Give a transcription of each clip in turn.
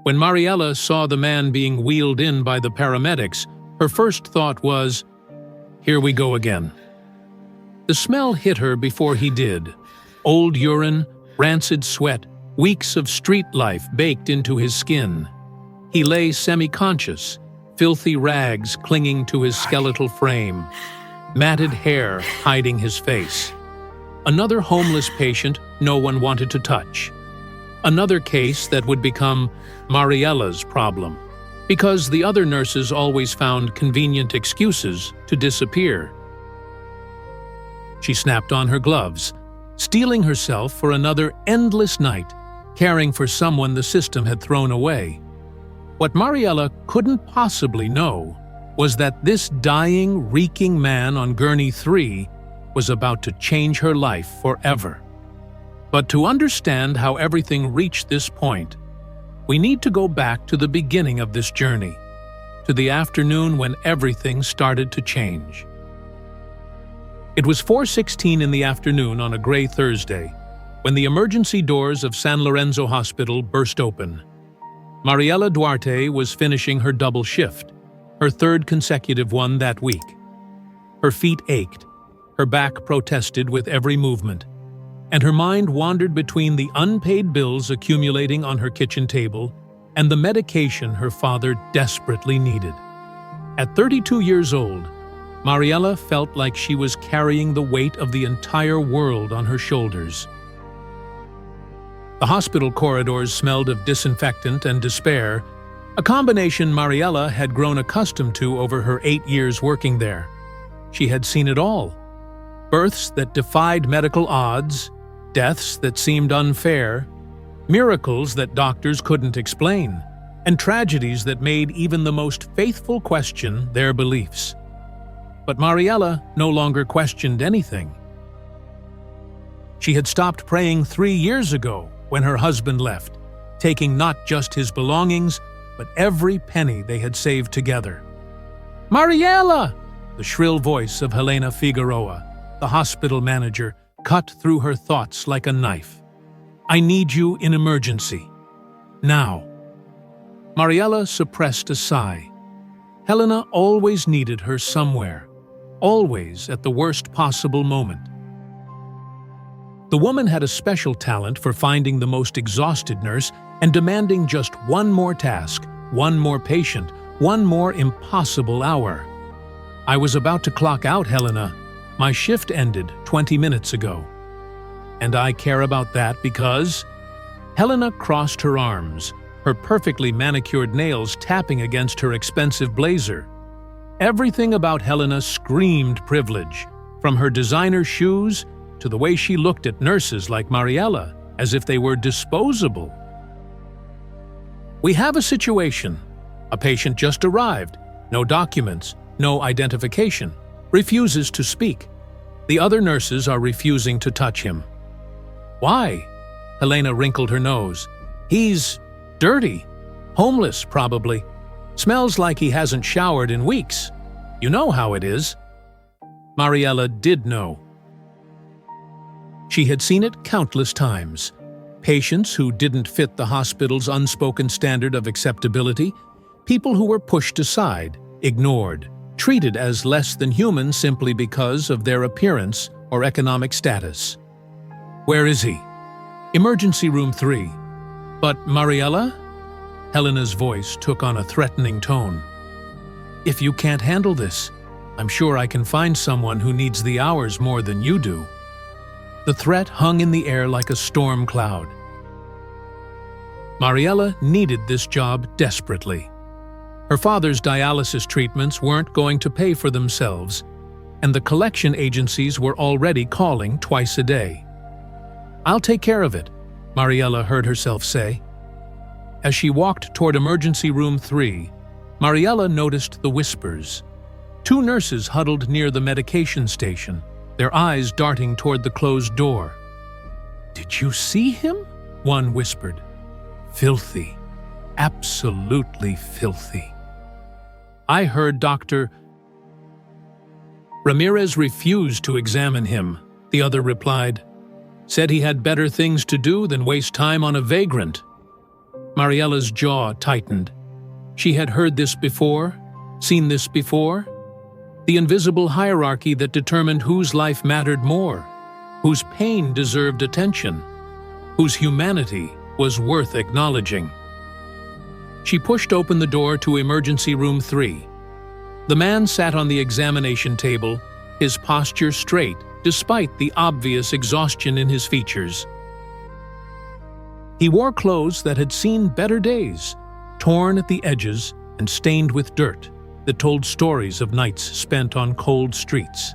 When Mariela saw the man being wheeled in by the paramedics, her first thought was, "Here we go again." The smell hit her before he did. Old urine, rancid sweat, weeks of street life baked into his skin. He lay semi-conscious, filthy rags clinging to his skeletal frame, matted hair hiding his face. Another homeless patient no one wanted to touch. Another case that would become Mariela's problem, because the other nurses always found convenient excuses to disappear. She snapped on her gloves, steeling herself for another endless night, caring for someone the system had thrown away. What Mariela couldn't possibly know was that this dying, reeking man on Gurney 3 was about to change her life forever. But to understand how everything reached this point, we need to go back to the beginning of this journey, to the afternoon when everything started to change. It was 4:16 in the afternoon on a gray Thursday when the emergency doors of San Lorenzo Hospital burst open. Mariela Duarte was finishing her double shift, her third consecutive one that week. Her feet ached, her back protested with every movement, and her mind wandered between the unpaid bills accumulating on her kitchen table and the medication her father desperately needed. At 32 years old, Mariela felt like she was carrying the weight of the entire world on her shoulders. The hospital corridors smelled of disinfectant and despair, a combination Mariela had grown accustomed to over her 8 years working there. She had seen it all. Births that defied medical odds, deaths that seemed unfair, miracles that doctors couldn't explain, and tragedies that made even the most faithful question their beliefs. But Mariela no longer questioned anything. She had stopped praying 3 years ago when her husband left, taking not just his belongings, but every penny they had saved together. "Mariela!" The shrill voice of Helena Figueroa, the hospital manager, cut through her thoughts like a knife. "I need you in emergency. Now." Mariela suppressed a sigh. Helena always needed her somewhere, always at the worst possible moment. The woman had a special talent for finding the most exhausted nurse and demanding just one more task, one more patient, one more impossible hour. "I was about to clock out, Helena. My shift ended 20 minutes ago. And I care about that because—" Helena crossed her arms, her perfectly manicured nails tapping against her expensive blazer. Everything about Helena screamed privilege, from her designer shoes to the way she looked at nurses like Mariela, as if they were disposable. "We have a situation. A patient just arrived, no documents, no identification, refuses to speak. The other nurses are refusing to touch him." "Why?" Helena wrinkled her nose. "He's dirty. Homeless, probably. Smells like he hasn't showered in weeks. You know how it is." Mariela did know. She had seen it countless times. Patients who didn't fit the hospital's unspoken standard of acceptability, people who were pushed aside, ignored, treated as less than human simply because of their appearance or economic status. "Where is he?" "Emergency room 3. "But Mariela?" Helena's voice took on a threatening tone. "If you can't handle this, I'm sure I can find someone who needs the hours more than you do." The threat hung in the air like a storm cloud. Mariela needed this job desperately. Her father's dialysis treatments weren't going to pay for themselves, and the collection agencies were already calling twice a day. "I'll take care of it," Mariela heard herself say. As she walked toward emergency room 3, Mariela noticed the whispers. 2 nurses huddled near the medication station, their eyes darting toward the closed door. "Did you see him?" one whispered. "Filthy. Absolutely filthy." "I heard Dr. Ramirez refused to examine him," the other replied. "Said he had better things to do than waste time on a vagrant." Mariela's jaw tightened. She had heard this before, seen this before. The invisible hierarchy that determined whose life mattered more, whose pain deserved attention, whose humanity was worth acknowledging. She pushed open the door to emergency room 3. The man sat on the examination table, his posture straight despite the obvious exhaustion in his features. He wore clothes that had seen better days, torn at the edges and stained with dirt that told stories of nights spent on cold streets.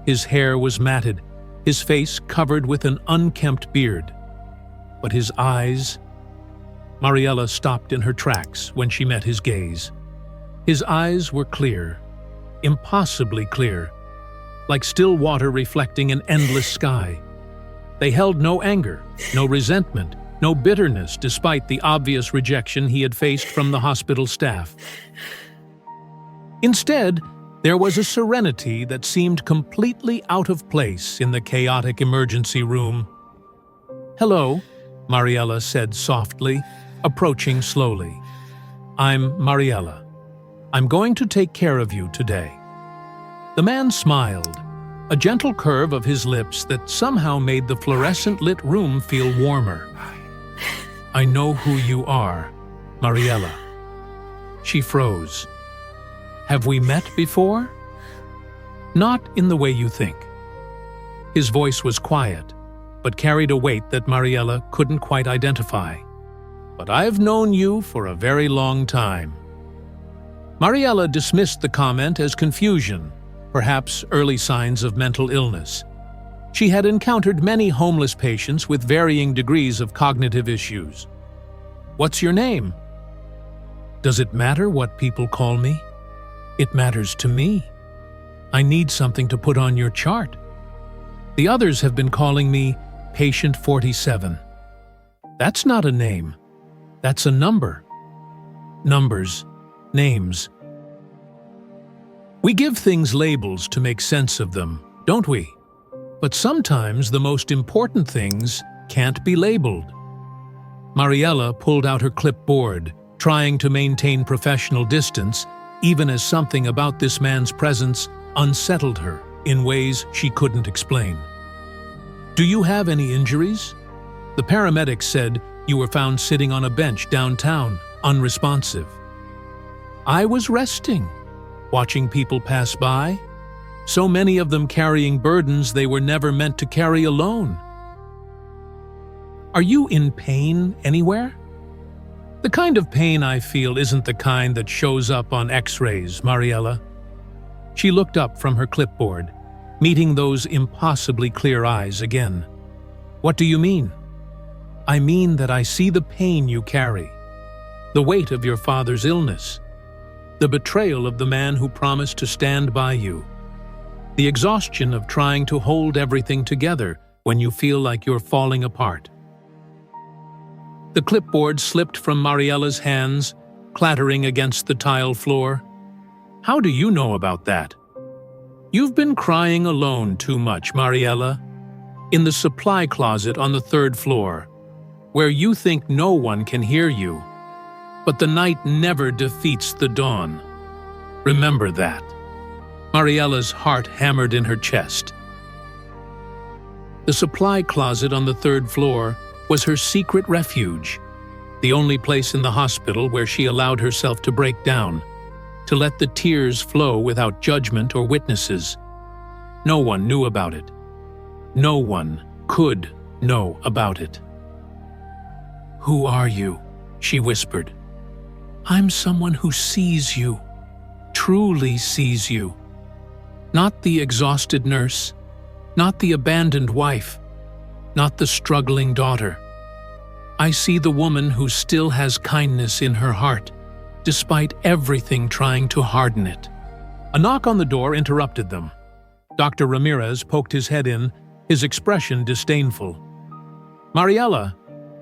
His hair was matted, his face covered with an unkempt beard. But his eyes... Mariela stopped in her tracks when she met his gaze. His eyes were clear, impossibly clear, like still water reflecting an endless sky. They held no anger, no resentment, no bitterness despite the obvious rejection he had faced from the hospital staff. Instead, there was a serenity that seemed completely out of place in the chaotic emergency room. "Hello," Mariela said softly, approaching slowly. "I'm Mariela. I'm going to take care of you today." The man smiled, a gentle curve of his lips that somehow made the fluorescent-lit room feel warmer. "I know who you are, Mariela." She froze. "Have we met before?" "Not in the way you think." His voice was quiet, but carried a weight that Mariela couldn't quite identify. "But I've known you for a very long time." Mariela dismissed the comment as confusion, perhaps early signs of mental illness. She had encountered many homeless patients with varying degrees of cognitive issues. "What's your name?" "Does it matter what people call me? It matters to me. I need something to put on your chart. The others have been calling me Patient 47. That's not a name. That's a number. Numbers, names. We give things labels to make sense of them, don't we? But sometimes the most important things can't be labeled." Mariela pulled out her clipboard, trying to maintain professional distance, even as something about this man's presence unsettled her in ways she couldn't explain. "Do you have any injuries? The paramedics said you were found sitting on a bench downtown, unresponsive." "I was resting, watching people pass by, so many of them carrying burdens they were never meant to carry alone." "Are you in pain anywhere?" "The kind of pain I feel isn't the kind that shows up on X-rays, Mariela." She looked up from her clipboard, meeting those impossibly clear eyes again. "What do you mean?" "I mean that I see the pain you carry, the weight of your father's illness, the betrayal of the man who promised to stand by you, the exhaustion of trying to hold everything together when you feel like you're falling apart." The clipboard slipped from Mariela's hands, clattering against the tile floor. "How do you know about that?" "You've been crying alone too much, Mariela. In the supply closet on the 3rd floor, where you think no one can hear you. But the night never defeats the dawn. Remember that." Mariela's heart hammered in her chest. The supply closet on the 3rd floor was her secret refuge, the only place in the hospital where she allowed herself to break down, to let the tears flow without judgment or witnesses. No one knew about it. No one could know about it. "Who are you?" she whispered. "I'm someone who sees you, truly sees you. Not the exhausted nurse, not the abandoned wife, not the struggling daughter. I see the woman who still has kindness in her heart, despite everything trying to harden it." A knock on the door interrupted them. Dr. Ramirez poked his head in, his expression disdainful. "Mariela,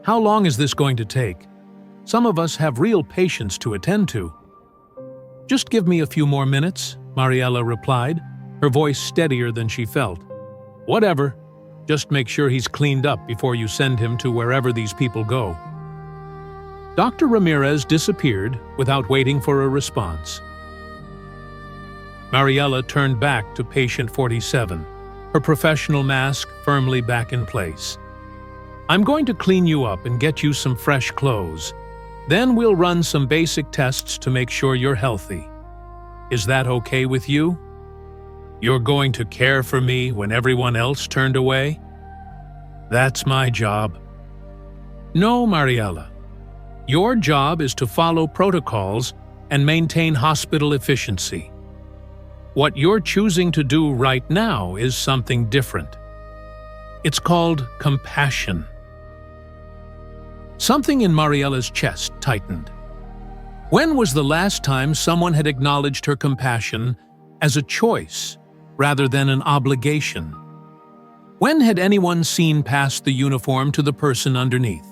how long is this going to take? Some of us have real patients to attend to." "Just give me a few more minutes," Mariela replied, her voice steadier than she felt. "Whatever. Just make sure he's cleaned up before you send him to wherever these people go." Dr. Ramirez disappeared without waiting for a response. Mariela turned back to patient 47, her professional mask firmly back in place. "I'm going to clean you up and get you some fresh clothes. Then we'll run some basic tests to make sure you're healthy. Is that okay with you? You're going to care for me when everyone else turned away? That's my job." "No, Mariela. Your job is to follow protocols and maintain hospital efficiency. What you're choosing to do right now is something different. It's called compassion." Something in Mariela's chest tightened. When was the last time someone had acknowledged her compassion as a choice rather than an obligation? When had anyone seen past the uniform to the person underneath?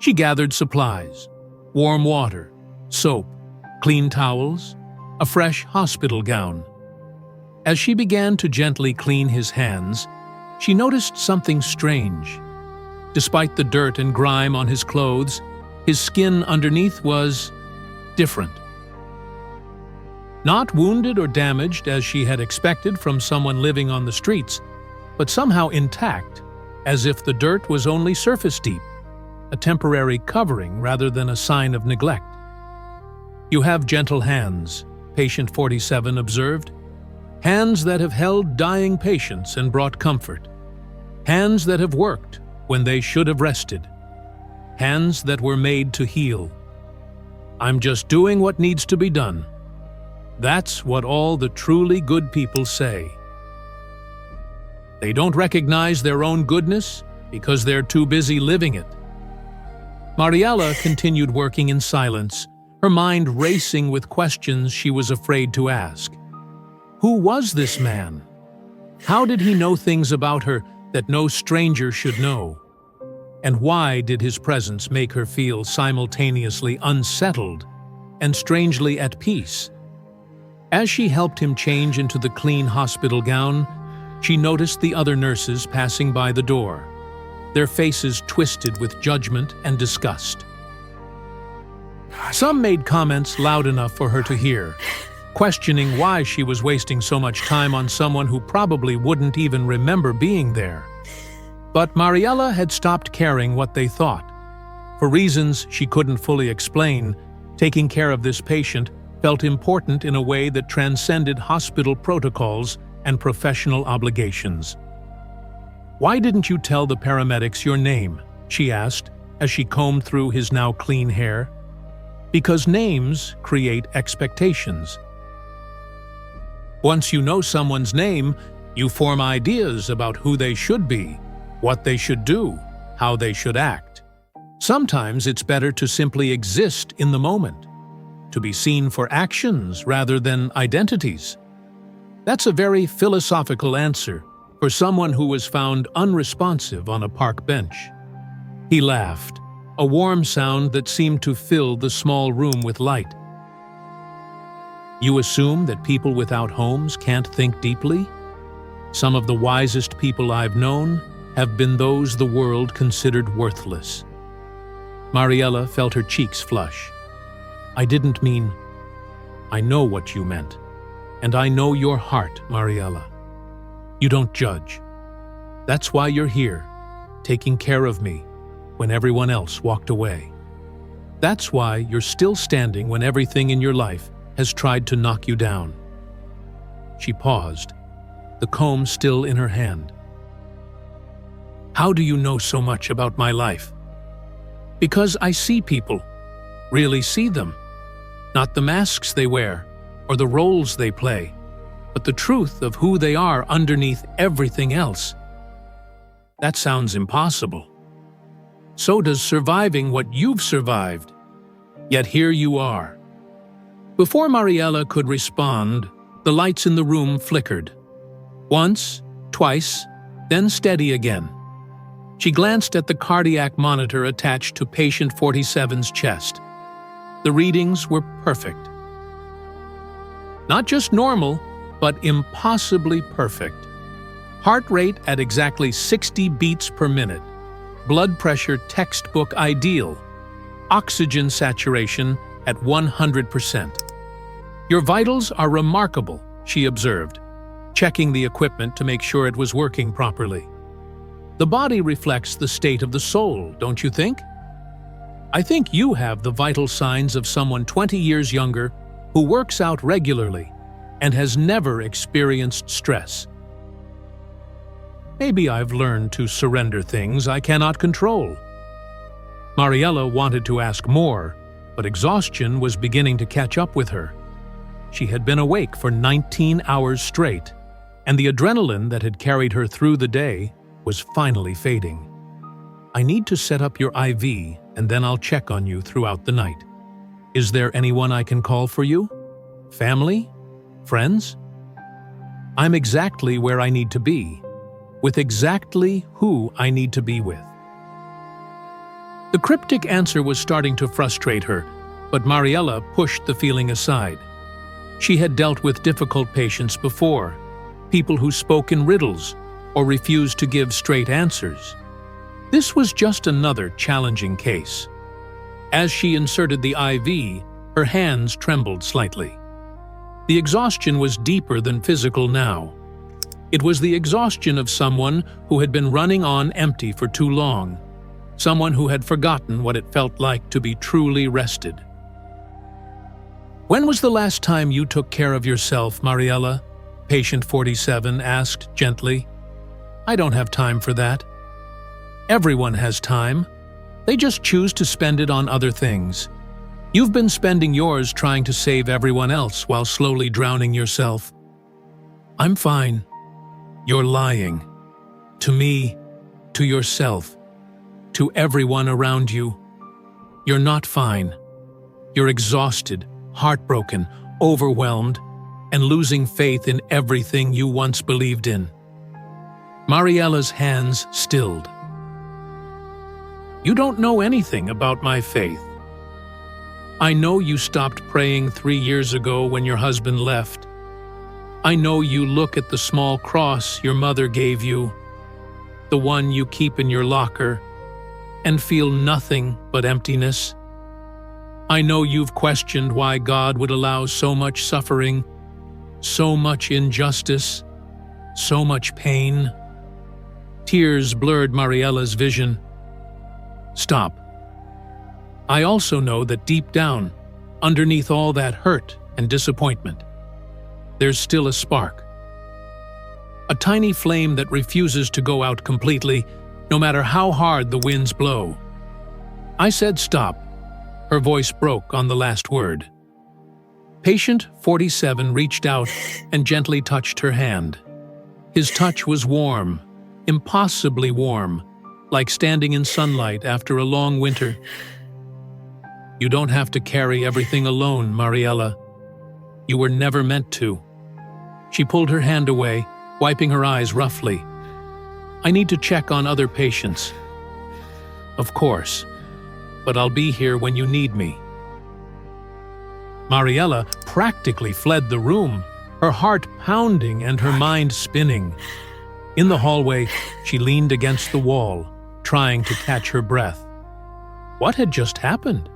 She gathered supplies: warm water, soap, clean towels, a fresh hospital gown. As she began to gently clean his hands, she noticed something strange. Despite the dirt and grime on his clothes, his skin underneath was different. Not wounded or damaged as she had expected from someone living on the streets, but somehow intact, as if the dirt was only surface deep, a temporary covering rather than a sign of neglect. "You have gentle hands," patient 47 observed. "Hands that have held dying patients and brought comfort. Hands that have worked when they should have rested. Hands that were made to heal. I'm just doing what needs to be done." That's what all the truly good people say. They don't recognize their own goodness because they're too busy living it. Mariela continued working in silence, her mind racing with questions she was afraid to ask. Who was this man? How did he know things about her that no stranger should know? And why did his presence make her feel simultaneously unsettled and strangely at peace? As she helped him change into the clean hospital gown, she noticed the other nurses passing by the door, their faces twisted with judgment and disgust. Some made comments loud enough for her to hear, questioning why she was wasting so much time on someone who probably wouldn't even remember being there. But Mariela had stopped caring what they thought. For reasons she couldn't fully explain, taking care of this patient felt important in a way that transcended hospital protocols and professional obligations. "Why didn't you tell the paramedics your name?" she asked as she combed through his now clean hair. "Because names create expectations. Once you know someone's name, you form ideas about who they should be, what they should do, how they should act. Sometimes it's better to simply exist in the moment, to be seen for actions rather than identities." That's a very philosophical answer for someone who was found unresponsive on a park bench. He laughed, a warm sound that seemed to fill the small room with light. "You assume that people without homes can't think deeply? Some of the wisest people I've known have been those the world considered worthless." Mariela felt her cheeks flush. "I didn't mean—" "I know what you meant. And I know your heart, Mariela. You don't judge. That's why you're here, taking care of me when everyone else walked away. That's why you're still standing when everything in your life has tried to knock you down." She paused, the comb still in her hand. "How do you know so much about my life?" "Because I see people, really see them. Not the masks they wear or the roles they play, but the truth of who they are underneath everything else." That sounds impossible. So does surviving what you've survived. Yet here you are. Before Mariela could respond, the lights in the room flickered. Once, twice, then steady again. She glanced at the cardiac monitor attached to patient 47's chest. The readings were perfect. Not just normal, but impossibly perfect. Heart rate at exactly 60 beats per minute. Blood pressure textbook ideal. Oxygen saturation at 100%. Your vitals are remarkable, she observed, checking the equipment to make sure it was working properly. The body reflects the state of the soul, don't you think? I think you have the vital signs of someone 20 years younger who works out regularly and has never experienced stress. Maybe I've learned to surrender things I cannot control. Mariela wanted to ask more, but exhaustion was beginning to catch up with her. She had been awake for 19 hours straight, and the adrenaline that had carried her through the day was finally fading. I need to set up your IV, and then I'll check on you throughout the night. Is there anyone I can call for you? Family? Friends? I'm exactly where I need to be, with exactly who I need to be with. The cryptic answer was starting to frustrate her, but Mariela pushed the feeling aside. She had dealt with difficult patients before, people who spoke in riddles or refused to give straight answers. This was just another challenging case. As she inserted the IV, her hands trembled slightly. The exhaustion was deeper than physical now. It was the exhaustion of someone who had been running on empty for too long, someone who had forgotten what it felt like to be truly rested. When was the last time you took care of yourself, Mariela? Patient 47 asked gently. I don't have time for that. Everyone has time. They just choose to spend it on other things. You've been spending yours trying to save everyone else while slowly drowning yourself. I'm fine. You're lying. To me, to yourself, to everyone around you. You're not fine. You're exhausted, heartbroken, overwhelmed, and losing faith in everything you once believed in. Mariela's hands stilled. You don't know anything about my faith. I know you stopped praying 3 years ago when your husband left. I know you look at the small cross your mother gave you, the one you keep in your locker, and feel nothing but emptiness. I know you've questioned why God would allow so much suffering, so much injustice, so much pain. Tears blurred Mariela's vision. Stop. I also know that deep down, underneath all that hurt and disappointment, there's still a spark. A tiny flame that refuses to go out completely, no matter how hard the winds blow. I said stop. Her voice broke on the last word. Patient 47 reached out and gently touched her hand. His touch was warm, impossibly warm, like standing in sunlight after a long winter. You don't have to carry everything alone, Mariela. You were never meant to. She pulled her hand away, wiping her eyes roughly. I need to check on other patients. Of course, but I'll be here when you need me. Mariela practically fled the room, her heart pounding and her mind spinning. In the hallway, she leaned against the wall, trying to catch her breath. What had just happened?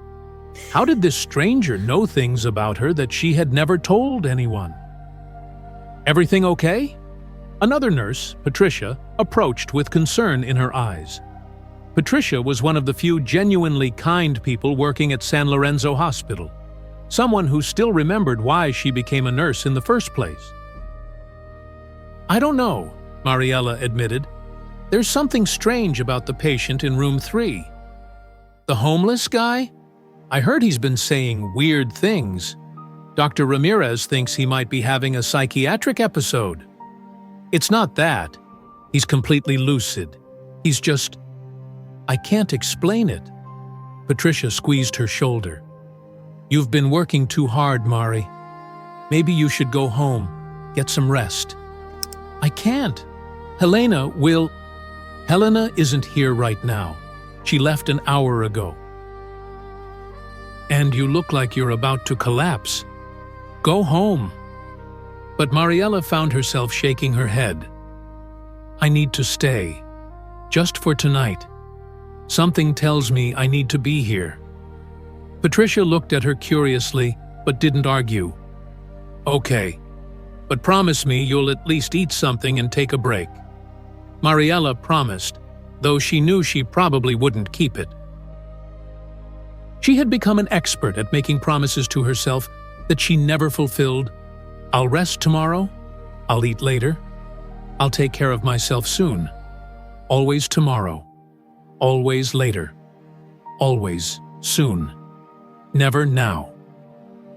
How did this stranger know things about her that she had never told anyone? Everything okay? Another nurse, Patricia, approached with concern in her eyes. Patricia was one of the few genuinely kind people working at San Lorenzo Hospital, someone who still remembered why she became a nurse in the first place. I don't know, Mariela admitted. There's something strange about the patient in room 3. The homeless guy? I heard he's been saying weird things. Dr. Ramirez thinks he might be having a psychiatric episode. It's not that. He's completely lucid. He's just... I can't explain it. Patricia squeezed her shoulder. You've been working too hard, Mari. Maybe you should go home, get some rest. I can't. Helena isn't here right now. She left an hour ago. And you look like you're about to collapse. Go home. But Mariela found herself shaking her head. I need to stay. Just for tonight. Something tells me I need to be here. Patricia looked at her curiously, but didn't argue. "Okay, but promise me you'll at least eat something and take a break." Mariela promised, though she knew she probably wouldn't keep it. She had become an expert at making promises to herself that she never fulfilled. "I'll rest tomorrow. I'll eat later. I'll take care of myself soon. Always tomorrow. Always later. Always soon. Never now."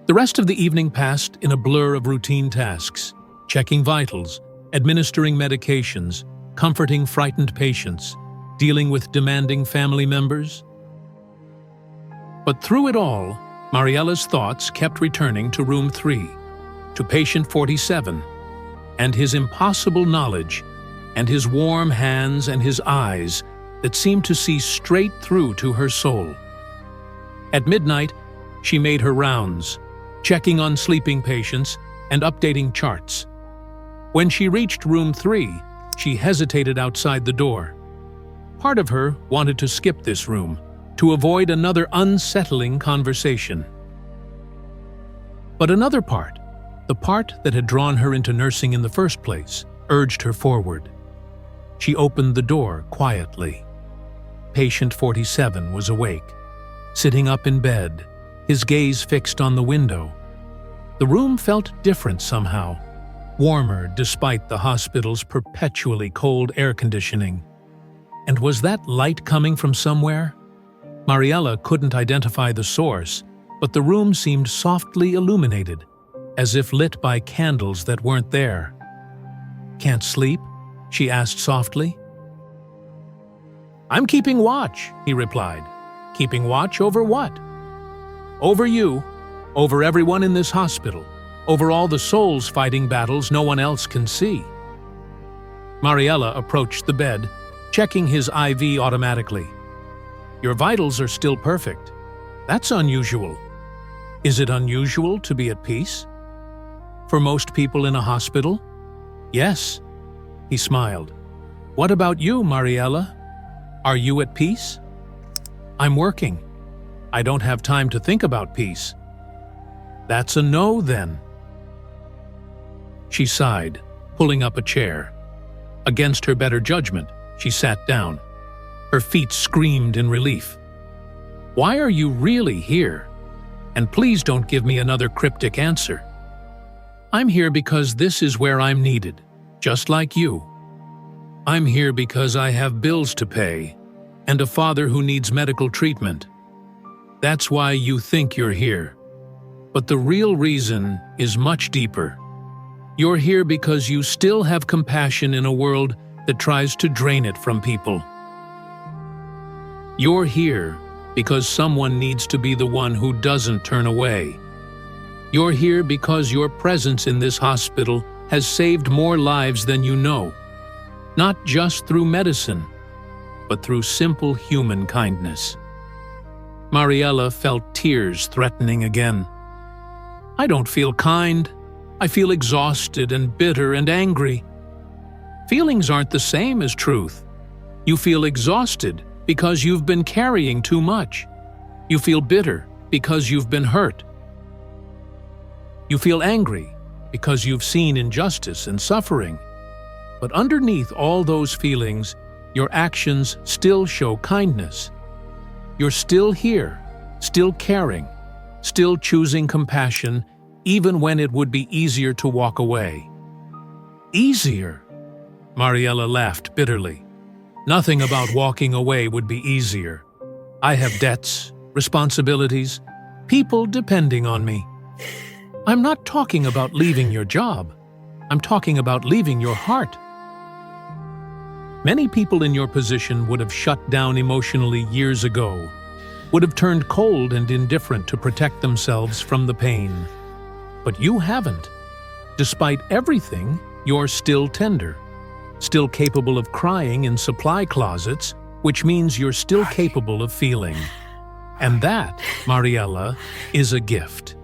The rest of the evening passed in a blur of routine tasks, checking vitals, administering medications, comforting frightened patients, dealing with demanding family members. But through it all, Mariela's thoughts kept returning to room 3, to patient 47, and his impossible knowledge, and his warm hands and his eyes that seemed to see straight through to her soul. At midnight, she made her rounds, checking on sleeping patients and updating charts. When she reached room 3, she hesitated outside the door. Part of her wanted to skip this room, to avoid another unsettling conversation. But another part, the part that had drawn her into nursing in the first place, urged her forward. She opened the door quietly. Patient 47 was awake, sitting up in bed, his gaze fixed on the window. The room felt different somehow, warmer despite the hospital's perpetually cold air conditioning. And was that light coming from somewhere? Mariela couldn't identify the source, but the room seemed softly illuminated, as if lit by candles that weren't there. "Can't sleep?" she asked softly. "I'm keeping watch," he replied. "Keeping watch over what?" "Over you, over everyone in this hospital, over all the souls fighting battles no one else can see." Mariela approached the bed, checking his IV automatically. "Your vitals are still perfect. That's unusual. Is it unusual to be at peace?" "For most people in a hospital? Yes." He smiled. "What about you, Mariela? Are you at peace?" "I'm working. I don't have time to think about peace." "That's a no, then." She sighed, pulling up a chair. Against her better judgment, she sat down. Her feet screamed in relief. "Why are you really here? And please don't give me another cryptic answer." "I'm here because this is where I'm needed, just like you. I'm here because I have bills to pay, and a father who needs medical treatment. That's why you think you're here. But the real reason is much deeper. You're here because you still have compassion in a world that tries to drain it from people. You're here because someone needs to be the one who doesn't turn away. You're here because your presence in this hospital has saved more lives than you know, not just through medicine, but through simple human kindness." Mariela felt tears threatening again. "I don't feel kind. I feel exhausted and bitter and angry." "Feelings aren't the same as truth. You feel exhausted because you've been carrying too much. You feel bitter because you've been hurt. You feel angry because you've seen injustice and suffering. But underneath all those feelings, your actions still show kindness. You're still here, still caring, still choosing compassion, even when it would be easier to walk away." "Easier?" Mariela laughed bitterly. "Nothing about walking away would be easier. I have debts, responsibilities, people depending on me. I'm not talking about leaving your job. I'm talking about leaving your heart. Many people in your position would have shut down emotionally years ago, would have turned cold and indifferent to protect themselves from the pain. But you haven't. Despite everything, you're still tender, still capable of crying in supply closets, which means you're still capable of feeling. And that, Mariela, is a gift.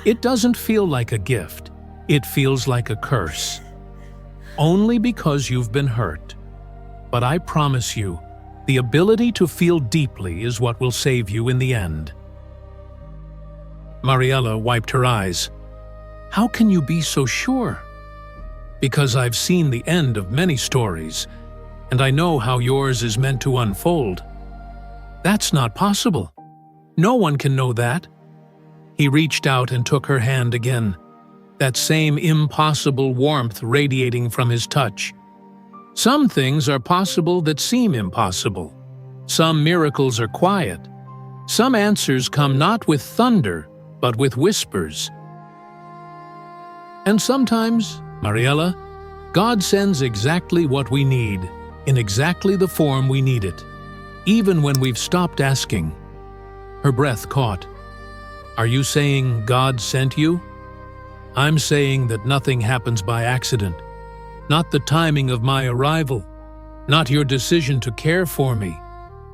It doesn't feel like a gift. It feels like a curse. Only because you've been hurt. But I promise you, the ability to feel deeply is what will save you in the end." Mariela wiped her eyes. How can you be so sure? Because I've seen the end of many stories, and I know how yours is meant to unfold. That's not possible. No one can know that. He reached out and took her hand again, that same impossible warmth radiating from his touch. Some things are possible that seem impossible. Some miracles are quiet. Some answers come not with thunder, but with whispers. And sometimes, Mariela, God sends exactly what we need, in exactly the form we need it, even when we've stopped asking. Her breath caught. Are you saying God sent you? I'm saying that nothing happens by accident. Not the timing of my arrival. Not your decision to care for me.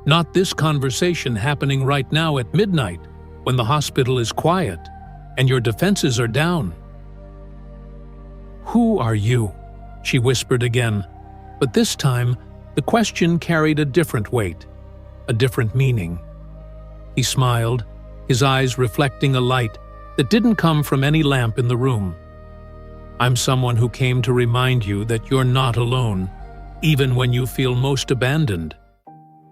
Not this conversation happening right now at midnight when the hospital is quiet and your defenses are down. Who are you? She whispered again, but this time the question carried a different weight, a different meaning. He smiled, his eyes reflecting a light that didn't come from any lamp in the room. I'm someone who came to remind you that you're not alone, even when you feel most abandoned.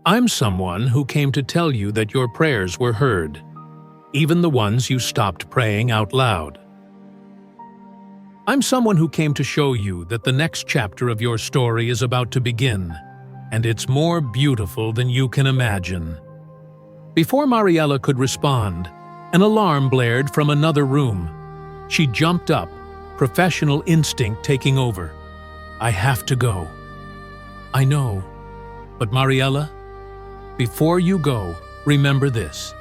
I'm someone who came to tell you that your prayers were heard, even the ones you stopped praying out loud. I'm someone who came to show you that the next chapter of your story is about to begin, and it's more beautiful than you can imagine. Before Mariela could respond, an alarm blared from another room. She jumped up, professional instinct taking over. I have to go. I know. But Mariela, before you go, remember this.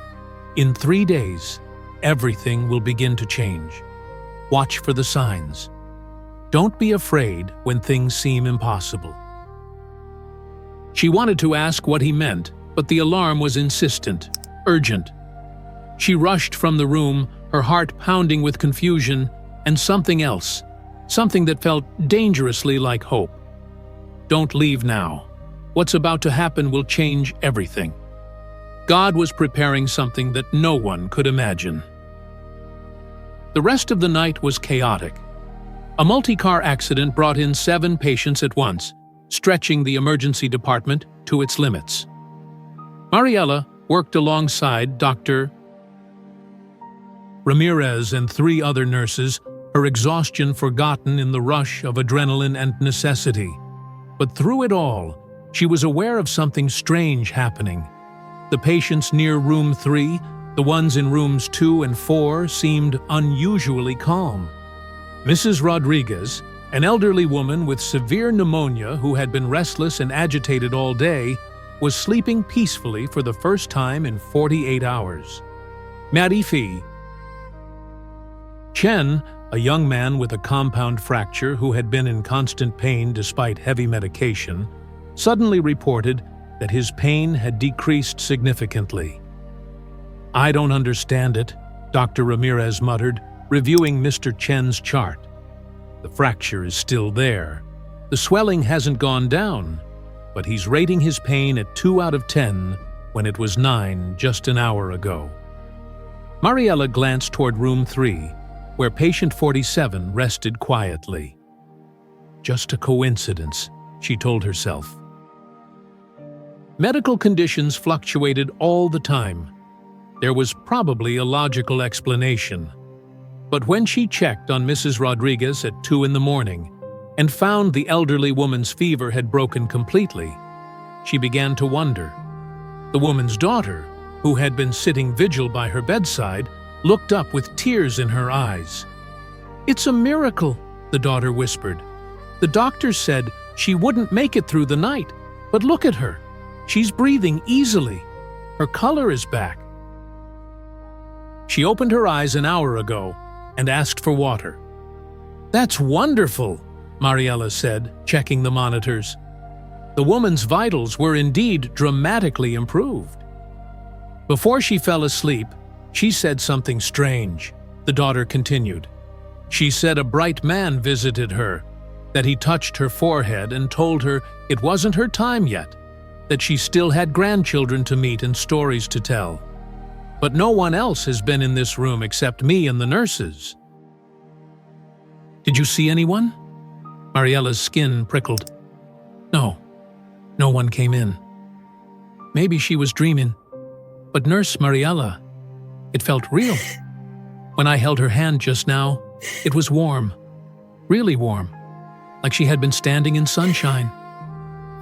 In 3 days, everything will begin to change. Watch for the signs. Don't be afraid when things seem impossible. She wanted to ask what he meant, but the alarm was insistent, urgent. She rushed from the room, her heart pounding with confusion, and something else, something that felt dangerously like hope. Don't leave now. What's about to happen will change everything. God was preparing something that no one could imagine. The rest of the night was chaotic. A multi-car accident brought in 7 patients at once, stretching the emergency department to its limits. Mariela worked alongside Dr. Ramirez and 3 other nurses, her exhaustion forgotten in the rush of adrenaline and necessity. But through it all, she was aware of something strange happening. The patients near room 3, the ones in rooms 2 and 4, seemed unusually calm. Mrs. Rodriguez, an elderly woman with severe pneumonia who had been restless and agitated all day, was sleeping peacefully for the first time in 48 hours. Marifi Chen, a young man with a compound fracture who had been in constant pain despite heavy medication, suddenly reported that his pain had decreased significantly. I don't understand it, Dr. Ramirez muttered, reviewing Mr. Chen's chart. The fracture is still there. The swelling hasn't gone down, but he's rating his pain at 2 out of 10 when it was 9 just an hour ago. Mariela glanced toward room 3, where patient 47 rested quietly. Just a coincidence, she told herself. Medical conditions fluctuated all the time. There was probably a logical explanation. But when she checked on Mrs. Rodriguez at 2 in the morning and found the elderly woman's fever had broken completely, she began to wonder. The woman's daughter, who had been sitting vigil by her bedside, looked up with tears in her eyes. It's a miracle, the daughter whispered. The doctor said she wouldn't make it through the night, but look at her. She's breathing easily. Her color is back. She opened her eyes an hour ago and asked for water. That's wonderful, Mariela said, checking the monitors. The woman's vitals were indeed dramatically improved. Before she fell asleep, she said something strange, the daughter continued. She said a bright man visited her, that he touched her forehead and told her it wasn't her time yet, that she still had grandchildren to meet and stories to tell. but no one else has been in this room except me and the nurses." "Did you see anyone?" Mariela's skin prickled. "No, no one came in. Maybe she was dreaming. But Nurse Mariela, it felt real. When I held her hand just now, it was warm, really warm, like she had been standing in sunshine.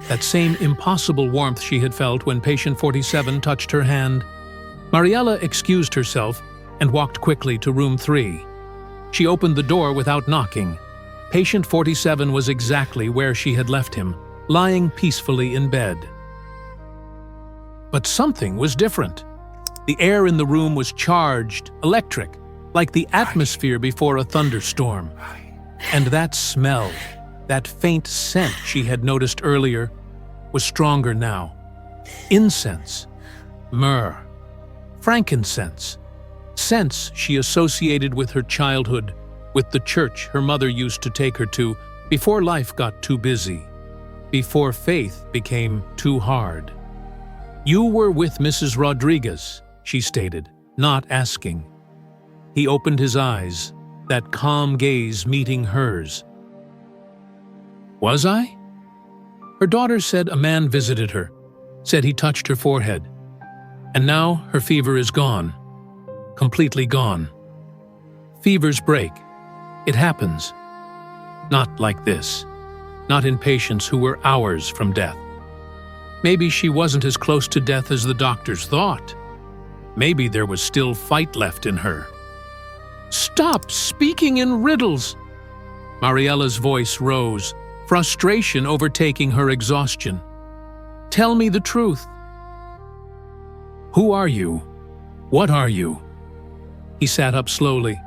That same impossible warmth she had felt when patient 47 touched her hand." Mariela excused herself and walked quickly to room 3. She opened the door without knocking. Patient 47 was exactly where she had left him, lying peacefully in bed. But something was different. The air in the room was charged, electric, like the atmosphere before a thunderstorm. And that smell, that faint scent she had noticed earlier, was stronger now. Incense, myrrh, frankincense, scents she associated with her childhood, with the church her mother used to take her to before life got too busy, before faith became too hard. "You were with Mrs. Rodriguez," she stated, not asking. He opened his eyes, that calm gaze meeting hers. "Was I?" Her daughter said a man visited her, said he touched her forehead. And now her fever is gone, completely gone. Fevers break. It happens. Not like this. Not in patients who were hours from death. Maybe she wasn't as close to death as the doctors thought. Maybe there was still fight left in her. "Stop speaking in riddles!" Mariela's voice rose, frustration overtaking her exhaustion. "Tell me the truth." "Who are you? What are you?" He sat up slowly,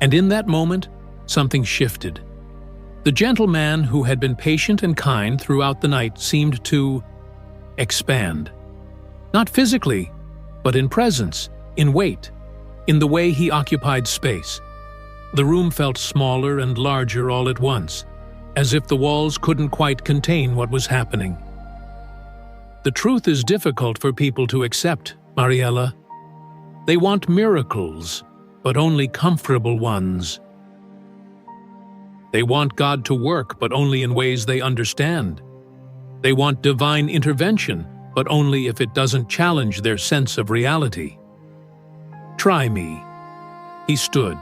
and in that moment, something shifted. The gentleman who had been patient and kind throughout the night seemed to expand. Not physically, but in presence, in weight, in the way he occupied space. The room felt smaller and larger all at once, as if the walls couldn't quite contain what was happening. "The truth is difficult for people to accept, Mariela. They want miracles, but only comfortable ones. They want God to work, but only in ways they understand. They want divine intervention, but only if it doesn't challenge their sense of reality. Try me." He stood,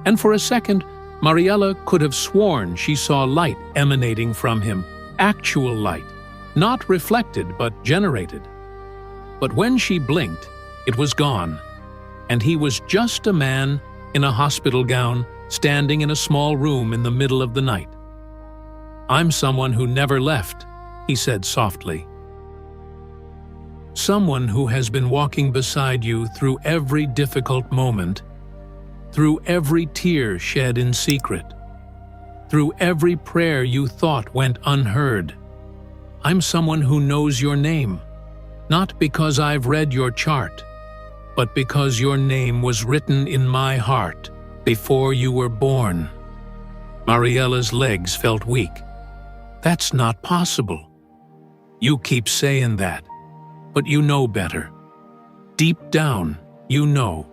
and for a second, Mariela could have sworn she saw light emanating from him, actual light, not reflected but generated. But when she blinked, it was gone, and he was just a man in a hospital gown standing in a small room in the middle of the night. "I'm someone who never left," he said softly. "Someone who has been walking beside you through every difficult moment, through every tear shed in secret, through every prayer you thought went unheard. I'm someone who knows your name, not because I've read your chart, but because your name was written in my heart before you were born." Mariela's legs felt weak. "That's not possible." "You keep saying that, but you know better. Deep down, you know.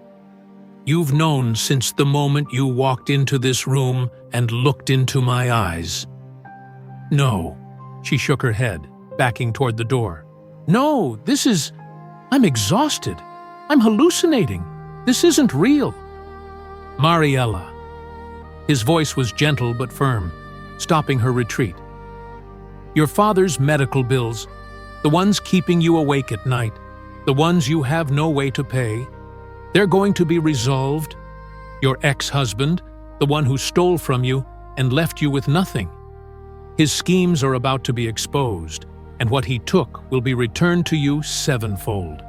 You've known since the moment you walked into this room and looked into my eyes." "No," she shook her head, backing toward the door. "No, I'm exhausted. I'm hallucinating. This isn't real." "Mariela." His voice was gentle but firm, stopping her retreat. "Your father's medical bills, the ones keeping you awake at night, the ones you have no way to pay, they're going to be resolved. Your ex-husband, the one who stole from you and left you with nothing, his schemes are about to be exposed, and what he took will be returned to you sevenfold.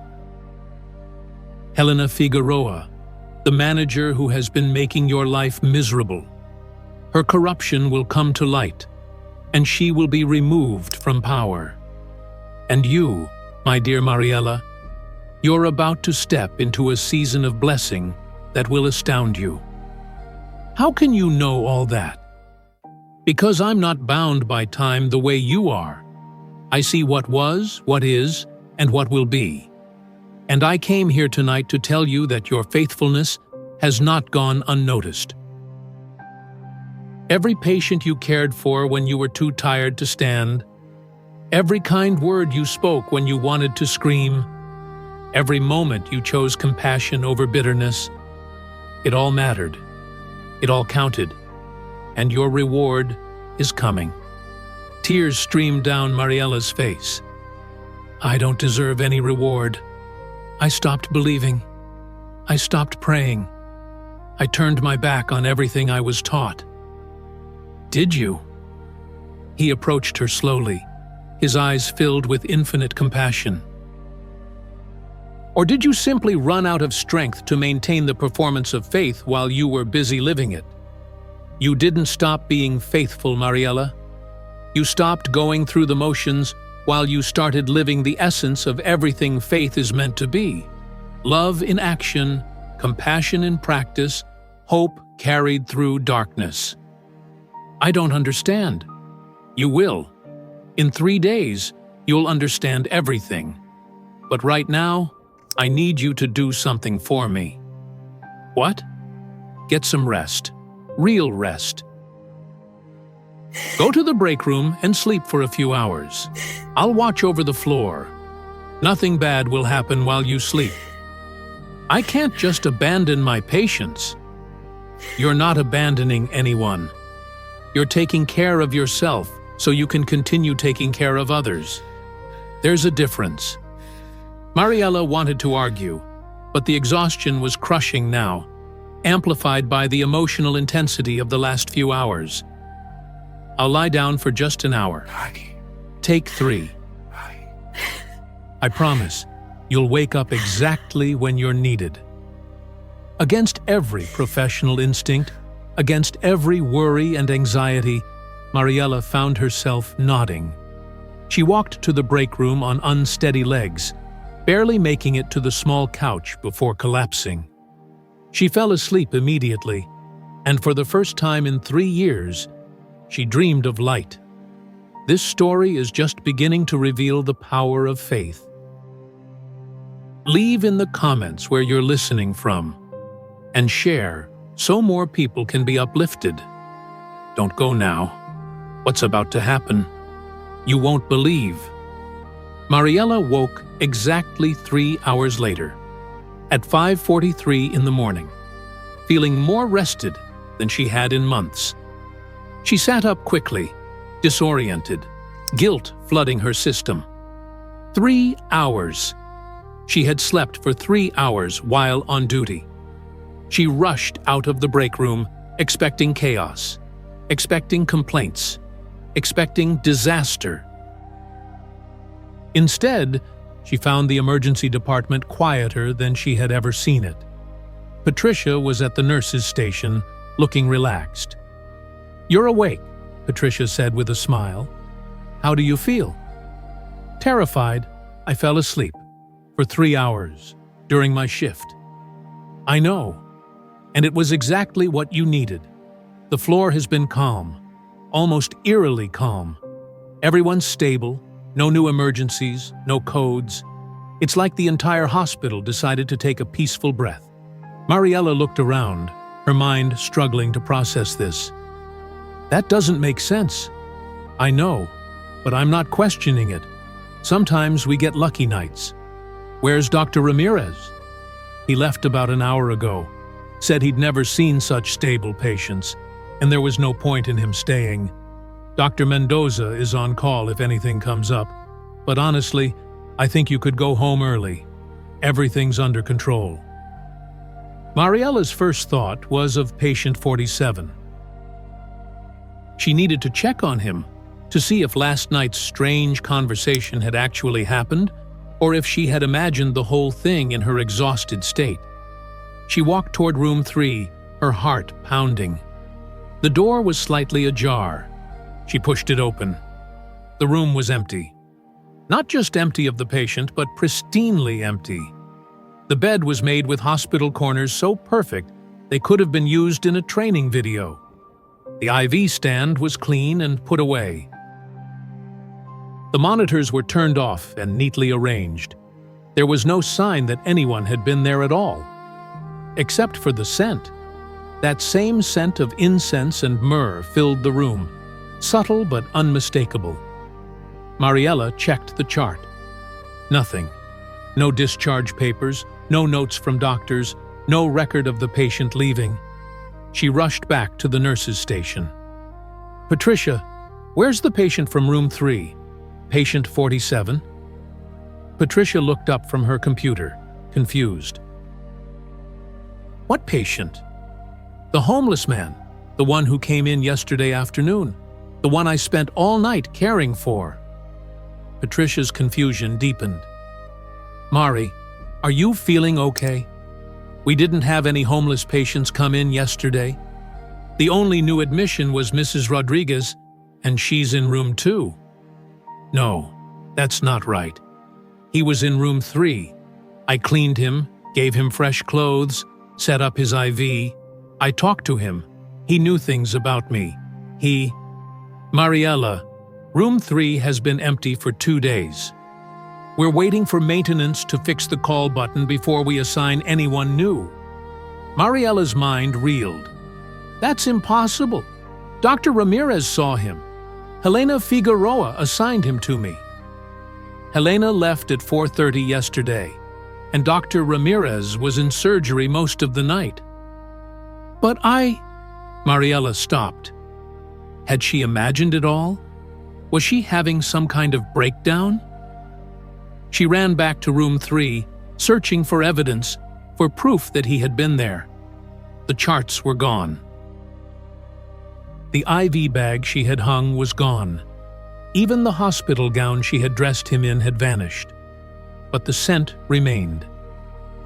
Helena Figueroa, the manager who has been making your life miserable, her corruption will come to light, and she will be removed from power. And you, my dear Mariela, you're about to step into a season of blessing that will astound you. How can you know all that? Because I'm not bound by time the way you are. I see what was, what is, and what will be. And I came here tonight to tell you that your faithfulness has not gone unnoticed. Every patient you cared for when you were too tired to stand, every kind word you spoke when you wanted to scream, every moment you chose compassion over bitterness, it all mattered, it all counted, and your reward is coming. Tears streamed down Mariela's face. I don't deserve any reward. I stopped believing. I stopped praying. I turned my back on everything I was taught. Did you? He approached her slowly, his eyes filled with infinite compassion. Or did you simply run out of strength to maintain the performance of faith while you were busy living it? You didn't stop being faithful, Mariela. You stopped going through the motions while you started living the essence of everything faith is meant to be. Love in action, compassion in practice, hope carried through darkness. I don't understand. You will. In 3 days, you'll understand everything. But right now, I need you to do something for me. What? Get some rest. Real rest. Go to the break room and sleep for a few hours. I'll watch over the floor. Nothing bad will happen while you sleep. I can't just abandon my patients. You're not abandoning anyone. You're taking care of yourself so you can continue taking care of others. There's a difference. Mariela wanted to argue, but the exhaustion was crushing now, amplified by the emotional intensity of the last few hours. I'll lie down for just an hour. Take 3. I promise, you'll wake up exactly when you're needed. Against every professional instinct, against every worry and anxiety, Mariela found herself nodding. She walked to the break room on unsteady legs, barely making it to the small couch before collapsing. She fell asleep immediately, and for the first time in 3 years, she dreamed of light. This story is just beginning to reveal the power of faith. Leave in the comments where you're listening from, and share so more people can be uplifted. Don't go now. What's about to happen? You won't believe. Mariela woke exactly 3 hours later, at 5:43 in the morning, feeling more rested than she had in months. She sat up quickly, disoriented, guilt flooding her system. 3 hours. She had slept for 3 hours while on duty. She rushed out of the break room, expecting chaos, expecting complaints, expecting disaster. Instead, she found the emergency department quieter than she had ever seen it. Patricia was at the nurse's station, looking relaxed. "You're awake," Patricia said with a smile. "How do you feel?" "Terrified. I fell asleep for 3 hours during my shift." "I know. And it was exactly what you needed. The floor has been calm, almost eerily calm. Everyone's stable, no new emergencies, no codes. It's like the entire hospital decided to take a peaceful breath." Mariela looked around, her mind struggling to process this. "That doesn't make sense." "I know, but I'm not questioning it. Sometimes we get lucky nights." "Where's Dr. Ramirez?" "He left about an hour ago. Said he'd never seen such stable patients, and there was no point in him staying. Dr. Mendoza is on call if anything comes up, but honestly, I think you could go home early. Everything's under control." Mariela's first thought was of patient 47. She needed to check on him, to see if last night's strange conversation had actually happened, or if she had imagined the whole thing in her exhausted state. She walked toward room 3, her heart pounding. The door was slightly ajar. She pushed it open. The room was empty. Not just empty of the patient, but pristinely empty. The bed was made with hospital corners so perfect they could have been used in a training video. The IV stand was clean and put away. The monitors were turned off and neatly arranged. There was no sign that anyone had been there at all, except for the scent. That same scent of incense and myrrh filled the room, subtle but unmistakable. Mariela checked the chart. Nothing. No discharge papers, no notes from doctors, no record of the patient leaving. She rushed back to the nurse's station. "Patricia, where's the patient from room 3? Patient 47? Patricia looked up from her computer, confused. "What patient?" "The homeless man, the one who came in yesterday afternoon, the one I spent all night caring for." Patricia's confusion deepened. "Mari, are you feeling okay? We didn't have any homeless patients come in yesterday. The only new admission was Mrs. Rodriguez, and she's in room 2. "No, that's not right. He was in room 3. I cleaned him, gave him fresh clothes, set up his IV. I talked to him. He knew things about me. Mariela, room 3 has been empty for 2 days. We're waiting for maintenance to fix the call button before we assign anyone new." Mariela's mind reeled. "That's impossible. Dr. Ramirez saw him. Helena Figueroa assigned him to me. Helena left at 4:30 yesterday, and Dr. Ramirez was in surgery most of the night." "But Mariela stopped. Had she imagined it all? Was she having some kind of breakdown? She ran back to room 3, searching for evidence, for proof that he had been there. The charts were gone. The IV bag she had hung was gone. Even the hospital gown she had dressed him in had vanished. But the scent remained.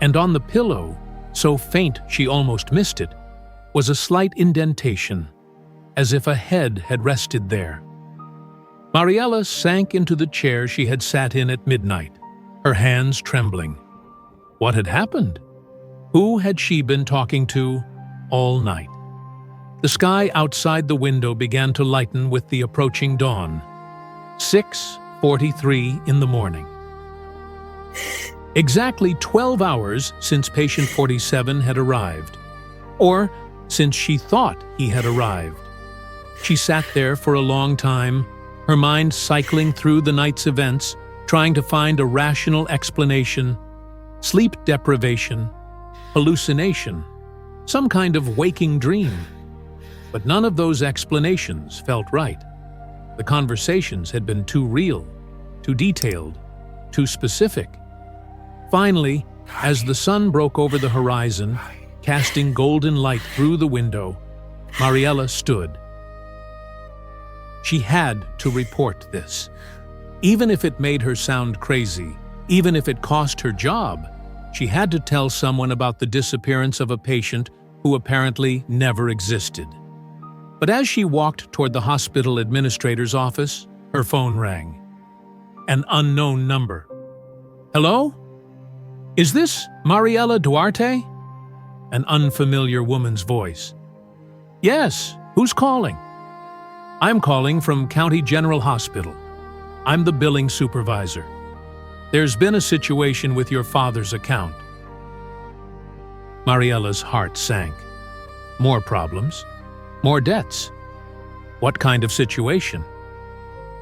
And on the pillow, so faint she almost missed it, was a slight indentation, as if a head had rested there. Mariela sank into the chair she had sat in at midnight, her hands trembling. What had happened? Who had she been talking to all night? The sky outside the window began to lighten with the approaching dawn. 6:43 in the morning. Exactly 12 hours since patient 47 had arrived, or since she thought he had arrived. She sat there for a long time, her mind cycling through the night's events, trying to find a rational explanation. Sleep deprivation, hallucination, some kind of waking dream. But none of those explanations felt right. The conversations had been too real, too detailed, too specific. Finally, as the sun broke over the horizon, casting golden light through the window, Mariela stood. She had to report this. Even if it made her sound crazy, even if it cost her job, she had to tell someone about the disappearance of a patient who apparently never existed. But as she walked toward the hospital administrator's office, her phone rang. An unknown number. "Hello? Is this Mariela Duarte?" An unfamiliar woman's voice. "Yes, who's calling?" "I'm calling from County General Hospital. I'm the billing supervisor. There's been a situation with your father's account." Mariela's heart sank. More problems? More debts? What kind of situation?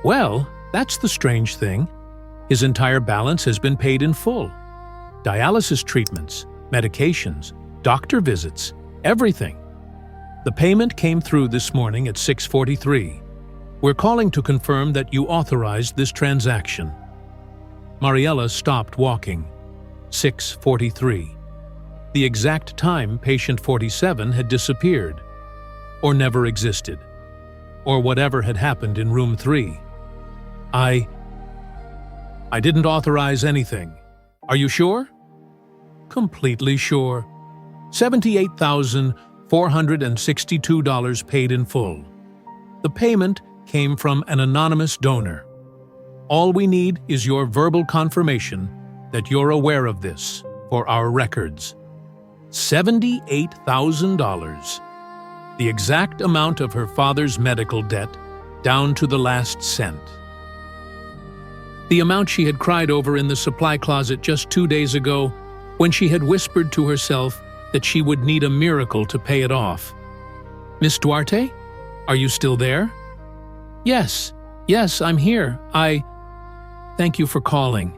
Well, that's the strange thing. His entire balance has been paid in full. Dialysis treatments, medications, doctor visits, everything. The payment came through this morning at 6:43. We're calling to confirm that you authorized this transaction. Mariela stopped walking. 6:43. The exact time patient 47 had disappeared, or never existed, or whatever had happened in room 3. I didn't authorize anything. Are you sure?" "Completely sure. $78,462 paid in full. The payment came from an anonymous donor. All we need is your verbal confirmation that you're aware of this for our records. $78,000. The exact amount of her father's medical debt, down to the last cent." The amount she had cried over in the supply closet just 2 days ago, when she had whispered to herself that she would need a miracle to pay it off. "Miss Duarte? Are you still there?" Yes, I'm here. Thank you for calling."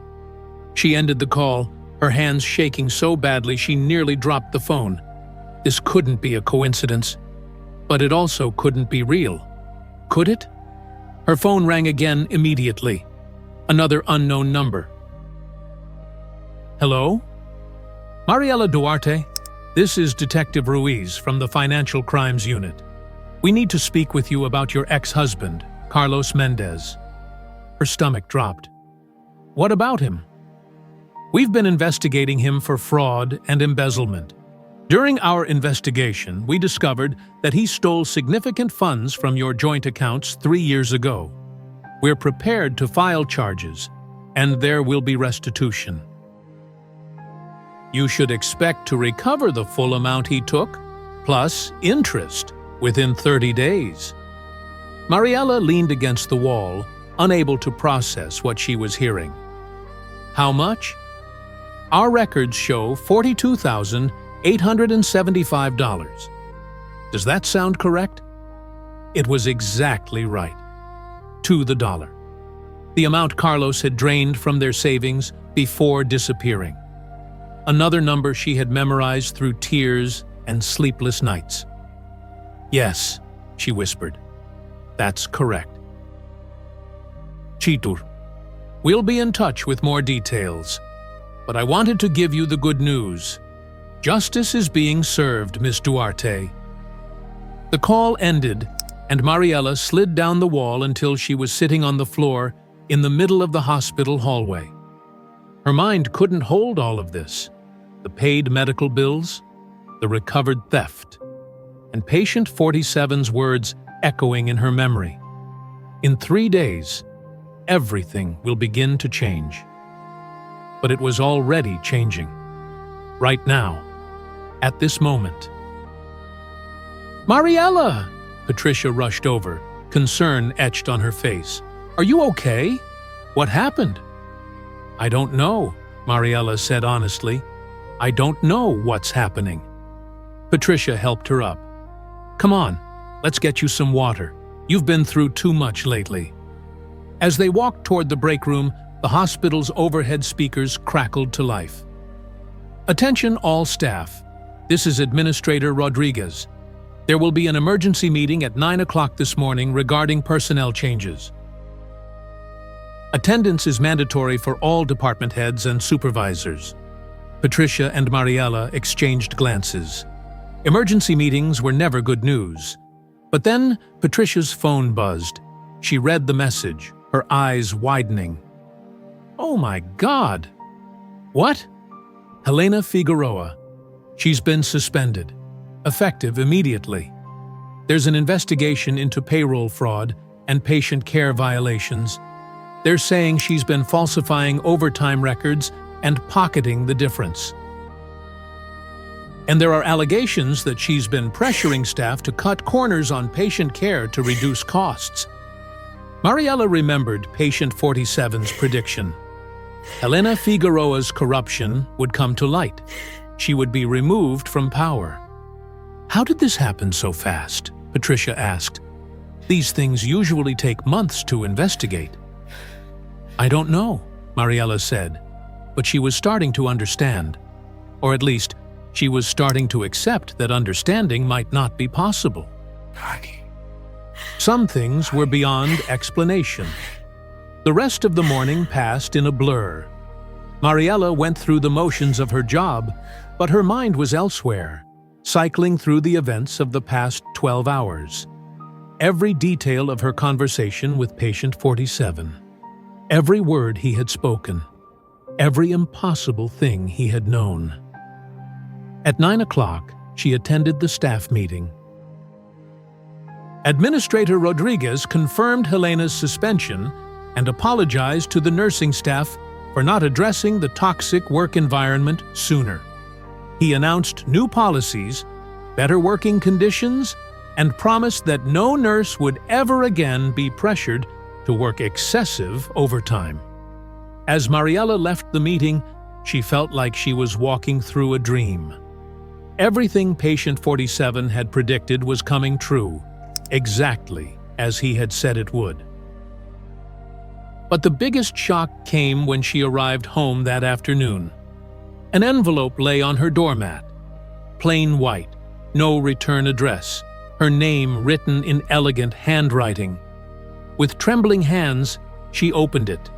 She ended the call, her hands shaking so badly she nearly dropped the phone. This couldn't be a coincidence, but it also couldn't be real. Could it? Her phone rang again immediately. Another unknown number. "Hello? Mariela Duarte? This is Detective Ruiz from the Financial Crimes Unit. We need to speak with you about your ex-husband, Carlos Mendez." Her stomach dropped. "What about him?" "We've been investigating him for fraud and embezzlement. During our investigation, we discovered that he stole significant funds from your joint accounts 3 years ago. We're prepared to file charges, and there will be restitution. You should expect to recover the full amount he took, plus interest, within 30 days. Mariela leaned against the wall, unable to process what she was hearing. "How much?" "Our records show $42,875. Does that sound correct?" It was exactly right. To the dollar. The amount Carlos had drained from their savings before disappearing. Another number she had memorized through tears and sleepless nights. "Yes," she whispered. "That's correct." "Chitur, we'll be in touch with more details, but I wanted to give you the good news. Justice is being served, Miss Duarte." The call ended, and Mariela slid down the wall until she was sitting on the floor in the middle of the hospital hallway. Her mind couldn't hold all of this. The paid medical bills, the recovered theft, and patient 47's words echoing in her memory. In 3 days, everything will begin to change. But it was already changing. Right now, at this moment. "Mariela!" Patricia rushed over, concern etched on her face. "Are you okay? What happened?" "I don't know," Mariela said honestly. "I don't know what's happening." Patricia helped her up. "Come on, let's get you some water. You've been through too much lately." As they walked toward the break room, the hospital's overhead speakers crackled to life. "Attention all staff. This is Administrator Rodriguez. There will be an emergency meeting at 9 o'clock this morning regarding personnel changes. Attendance is mandatory for all department heads and supervisors." Patricia and Mariela exchanged glances. Emergency meetings were never good news. But then Patricia's phone buzzed. She read the message, her eyes widening. "Oh my God! What?" "Helena Figueroa. She's been suspended. Effective immediately. There's an investigation into payroll fraud and patient care violations. They're saying she's been falsifying overtime records and pocketing the difference. And there are allegations that she's been pressuring staff to cut corners on patient care to reduce costs." Mariela remembered patient 47's prediction. Helena Figueroa's corruption would come to light. She would be removed from power. "How did this happen so fast?" Patricia asked. "These things usually take months to investigate." "I don't know," Mariela said, but she was starting to understand. Or at least, she was starting to accept that understanding might not be possible. Some things were beyond explanation. The rest of the morning passed in a blur. Mariela went through the motions of her job, but her mind was elsewhere, cycling through the events of the past 12 hours. Every detail of her conversation with patient 47. Every word he had spoken. Every impossible thing he had known. At 9 o'clock, she attended the staff meeting. Administrator Rodriguez confirmed Helena's suspension and apologized to the nursing staff for not addressing the toxic work environment sooner. He announced new policies, better working conditions, and promised that no nurse would ever again be pressured to work excessive overtime. As Mariela left the meeting, she felt like she was walking through a dream. Everything patient 47 had predicted was coming true, exactly as he had said it would. But the biggest shock came when she arrived home that afternoon. An envelope lay on her doormat. Plain white, no return address, her name written in elegant handwriting. With trembling hands, she opened it.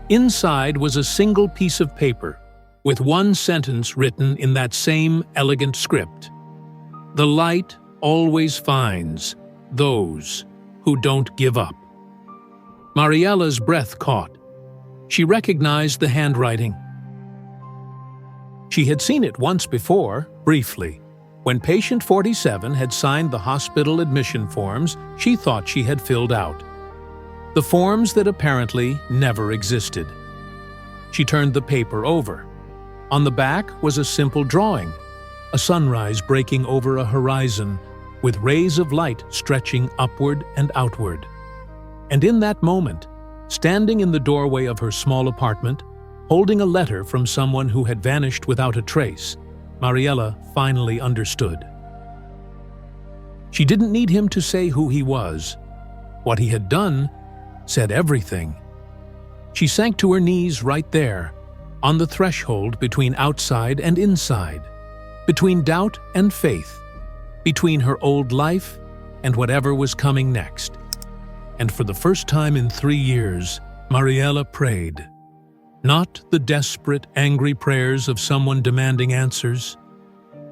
Inside was a single piece of paper, with one sentence written in that same elegant script. "The light always finds those who don't give up." Mariela's breath caught. She recognized the handwriting. She had seen it once before, briefly. When patient 47 had signed the hospital admission forms she thought she had filled out. The forms that apparently never existed. She turned the paper over. On the back was a simple drawing, a sunrise breaking over a horizon, with rays of light stretching upward and outward. And in that moment, standing in the doorway of her small apartment, holding a letter from someone who had vanished without a trace, Mariela finally understood. She didn't need him to say who he was. What he had done said everything. She sank to her knees right there, on the threshold between outside and inside, between doubt and faith, between her old life and whatever was coming next. And for the first time in 3 years, Mariela prayed. Not the desperate, angry prayers of someone demanding answers.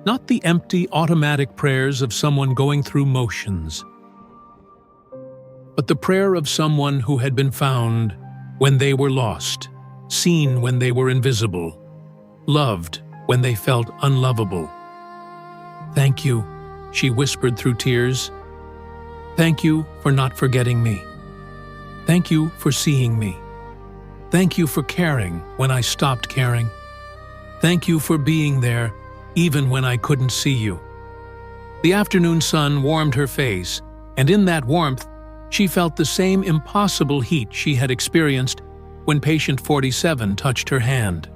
Not the empty, automatic prayers of someone going through motions. But the prayer of someone who had been found when they were lost, seen when they were invisible, loved when they felt unlovable. "Thank you," she whispered through tears. "Thank you for not forgetting me. Thank you for seeing me. Thank you for caring when I stopped caring. Thank you for being there even when I couldn't see you." The afternoon sun warmed her face, and in that warmth, she felt the same impossible heat she had experienced when patient 47 touched her hand.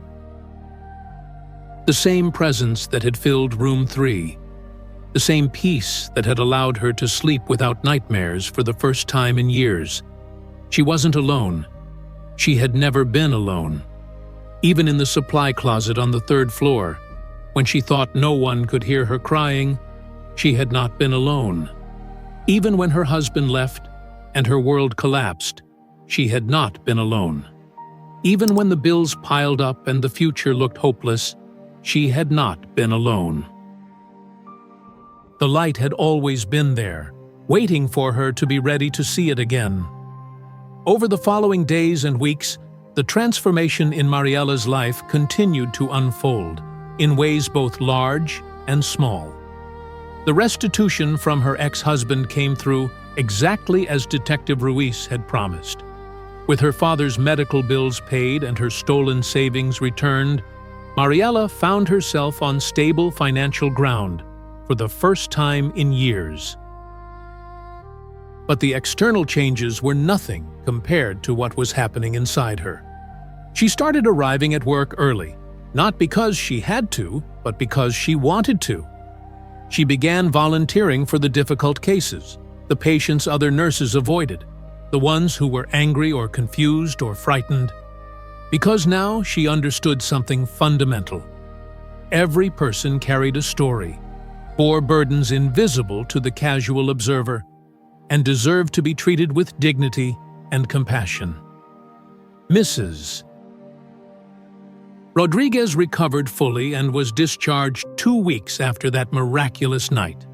The same presence that had filled room 3. The same peace that had allowed her to sleep without nightmares for the first time in years. She wasn't alone. She had never been alone. Even in the supply closet on the 3rd floor, when she thought no one could hear her crying, she had not been alone. Even when her husband left and her world collapsed, she had not been alone. Even when the bills piled up and the future looked hopeless, she had not been alone. The light had always been there, waiting for her to be ready to see it again. Over the following days and weeks, the transformation in Mariela's life continued to unfold, in ways both large and small. The restitution from her ex-husband came through exactly as Detective Ruiz had promised. With her father's medical bills paid and her stolen savings returned, Mariela found herself on stable financial ground for the first time in years. But the external changes were nothing compared to what was happening inside her. She started arriving at work early, not because she had to, but because she wanted to. She began volunteering for the difficult cases, the patients other nurses avoided, the ones who were angry or confused or frightened. Because now she understood something fundamental. Every person carried a story, bore burdens invisible to the casual observer, and deserved to be treated with dignity and compassion. Mrs. Rodriguez recovered fully and was discharged 2 weeks after that miraculous night.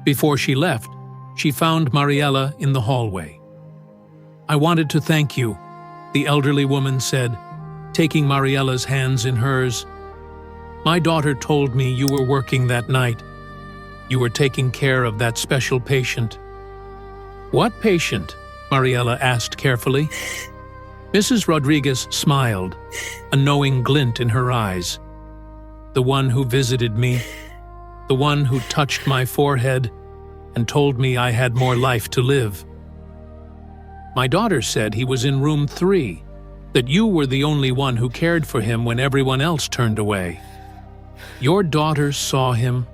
Before she left, she found Mariela in the hallway. "I wanted to thank you," the elderly woman said, taking Mariela's hands in hers. "My daughter told me you were working that night. You were taking care of that special patient." "What patient?" Mariela asked carefully. Mrs. Rodriguez smiled, a knowing glint in her eyes. "The one who visited me, the one who touched my forehead and told me I had more life to live. My daughter said he was in room 3. that you were the only one who cared for him when everyone else turned away. Your daughter saw him?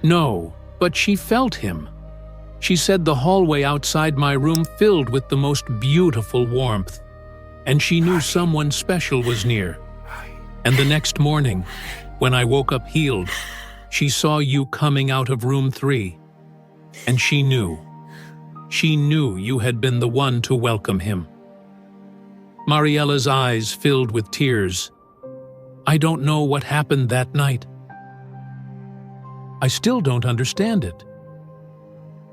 No, but she felt him. She said the hallway outside my room filled with the most beautiful warmth, and she knew someone special was near. And the next morning, when I woke up healed, she saw you coming out of room 3, and she knew you had been the one to welcome him. Mariela's eyes filled with tears. I don't know what happened that night. I still don't understand it.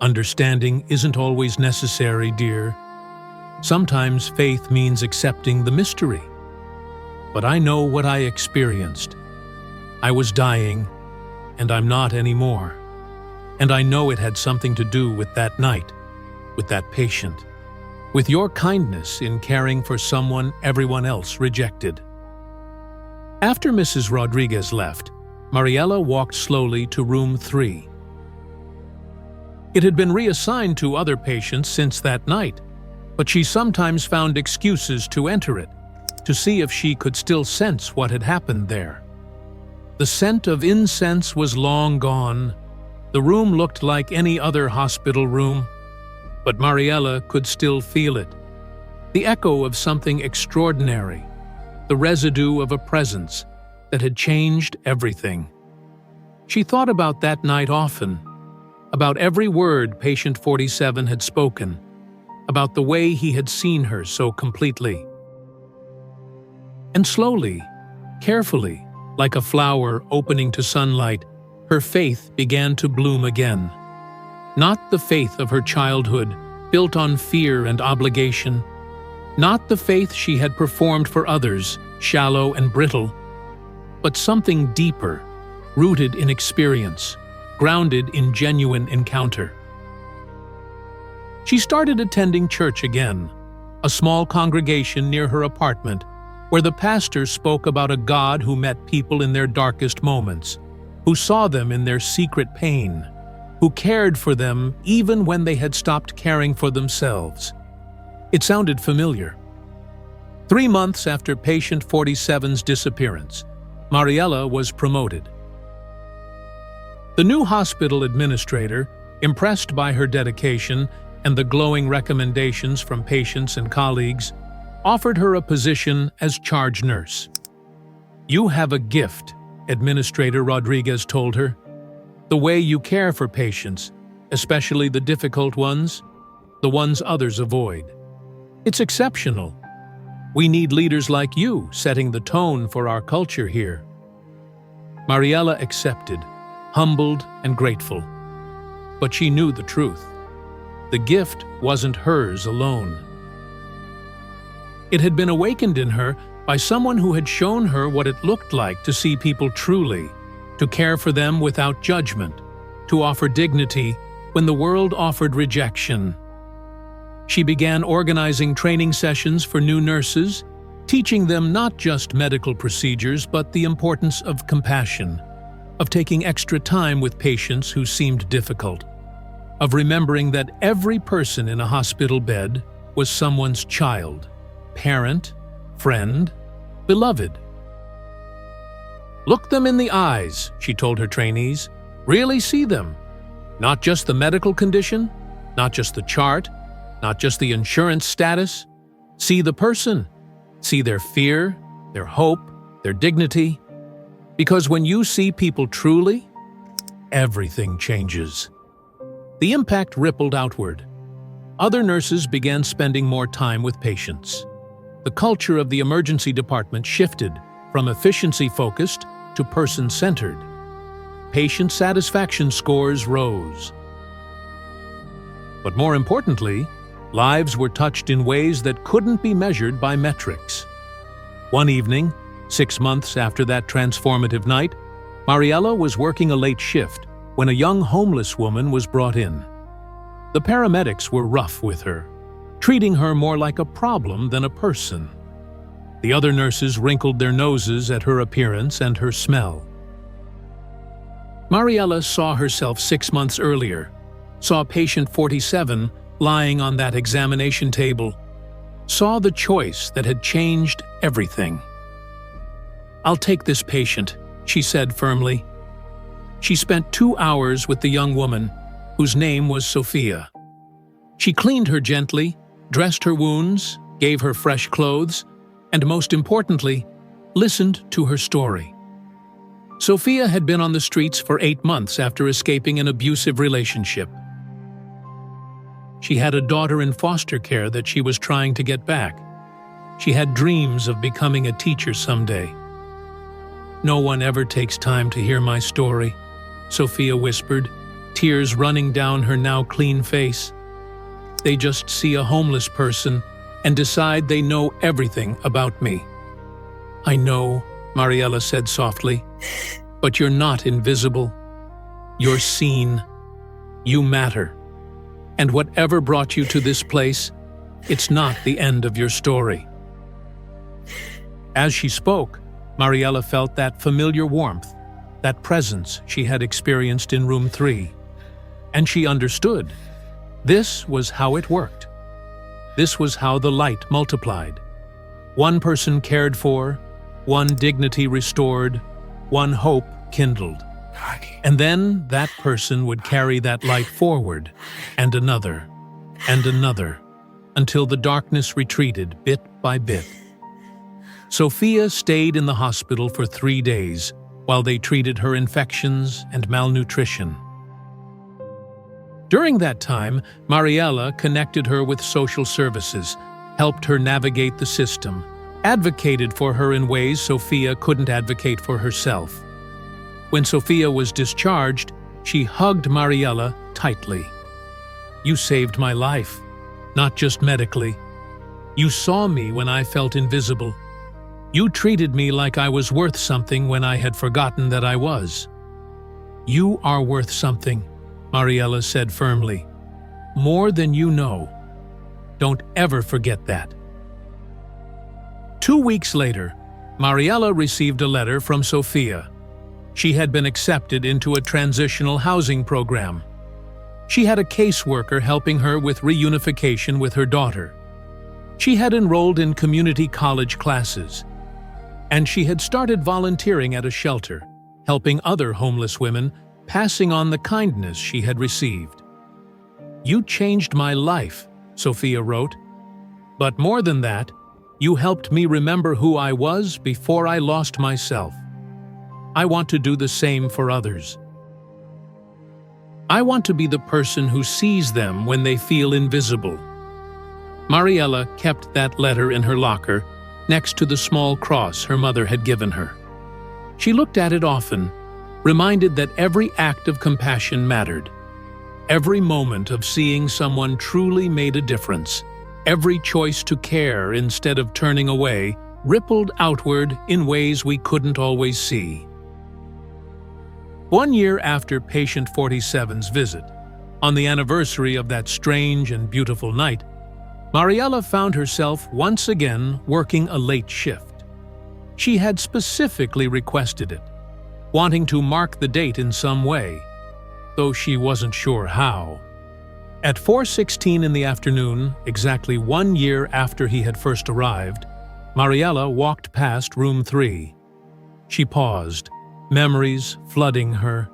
Understanding isn't always necessary, dear. Sometimes faith means accepting the mystery. But I know what I experienced. I was dying, and I'm not anymore. And I know it had something to do with that night, with that patient, with your kindness in caring for someone everyone else rejected. After Mrs. Rodriguez left, Mariela walked slowly to room 3. It had been reassigned to other patients since that night, but she sometimes found excuses to enter it, to see if she could still sense what had happened there. The scent of incense was long gone. The room looked like any other hospital room, but Mariela could still feel it. The echo of something extraordinary, the residue of a presence that had changed everything. She thought about that night often, about every word patient 47 had spoken, about the way he had seen her so completely. And slowly, carefully, like a flower opening to sunlight, her faith began to bloom again. Not the faith of her childhood, built on fear and obligation. Not the faith she had performed for others, shallow and brittle, but something deeper, rooted in experience, grounded in genuine encounter. She started attending church again, a small congregation near her apartment, where the pastor spoke about a God who met people in their darkest moments, who saw them in their secret pain, who cared for them even when they had stopped caring for themselves. It sounded familiar. 3 months after patient 47's disappearance, Mariela was promoted. The new hospital administrator, impressed by her dedication and the glowing recommendations from patients and colleagues, offered her a position as charge nurse. "You have a gift," Administrator Rodriguez told her. "The way you care for patients, especially the difficult ones, the ones others avoid. It's exceptional. We need leaders like you setting the tone for our culture here." Mariela accepted, humbled and grateful. But she knew the truth. The gift wasn't hers alone. It had been awakened in her by someone who had shown her what it looked like to see people truly, to care for them without judgment, to offer dignity when the world offered rejection. She began organizing training sessions for new nurses, teaching them not just medical procedures but the importance of compassion, of taking extra time with patients who seemed difficult, of remembering that every person in a hospital bed was someone's child, parent, friend, beloved. "Look them in the eyes," she told her trainees. "Really see them. Not just the medical condition, not just the chart, not just the insurance status. See the person. See their fear, their hope, their dignity. Because when you see people truly, everything changes." The impact rippled outward. Other nurses began spending more time with patients. The culture of the emergency department shifted from efficiency-focused to person-centered. Patient satisfaction scores rose. But more importantly, lives were touched in ways that couldn't be measured by metrics. One evening, 6 months after that transformative night, Mariela was working a late shift when a young homeless woman was brought in. The paramedics were rough with her, treating her more like a problem than a person. The other nurses wrinkled their noses at her appearance and her smell. Mariela saw herself 6 months earlier, saw patient 47 lying on that examination table, saw the choice that had changed everything. "I'll take this patient," she said firmly. She spent 2 hours with the young woman, whose name was Sophia. She cleaned her gently, dressed her wounds, gave her fresh clothes, and most importantly, listened to her story. Sophia had been on the streets for 8 months after escaping an abusive relationship. She had a daughter in foster care that she was trying to get back. She had dreams of becoming a teacher someday. "No one ever takes time to hear my story," Sophia whispered, tears running down her now clean face. "They just see a homeless person and decide they know everything about me." "I know," Mariela said softly, "but you're not invisible. You're seen. You matter. And whatever brought you to this place, it's not the end of your story." As she spoke, Mariela felt that familiar warmth, that presence she had experienced in room 3. And she understood. This was how it worked. This was how the light multiplied. One person cared for, one dignity restored, one hope kindled. And then that person would carry that light forward, and another, until the darkness retreated bit by bit. Sophia stayed in the hospital for 3 days while they treated her infections and malnutrition. During that time, Mariela connected her with social services, helped her navigate the system, advocated for her in ways Sophia couldn't advocate for herself. When Sophia was discharged, she hugged Mariela tightly. "You saved my life, not just medically. You saw me when I felt invisible. You treated me like I was worth something when I had forgotten that I was." "You are worth something," Mariela said firmly. "More than you know. Don't ever forget that." 2 weeks later, Mariela received a letter from Sophia. She had been accepted into a transitional housing program. She had a caseworker helping her with reunification with her daughter. She had enrolled in community college classes. And she had started volunteering at a shelter, helping other homeless women, passing on the kindness she had received. "You changed my life," Sophia wrote. "But more than that, you helped me remember who I was before I lost myself. I want to do the same for others. I want to be the person who sees them when they feel invisible." Mariela kept that letter in her locker, next to the small cross her mother had given her. She looked at it often, reminded that every act of compassion mattered. Every moment of seeing someone truly made a difference. Every choice to care instead of turning away rippled outward in ways we couldn't always see. 1 year after patient 47's visit, on the anniversary of that strange and beautiful night, Mariela found herself once again working a late shift. She had specifically requested it, wanting to mark the date in some way, though she wasn't sure how. At 4:16 in the afternoon, exactly 1 year after he had first arrived, Mariela walked past room 3. She paused, memories flooding her.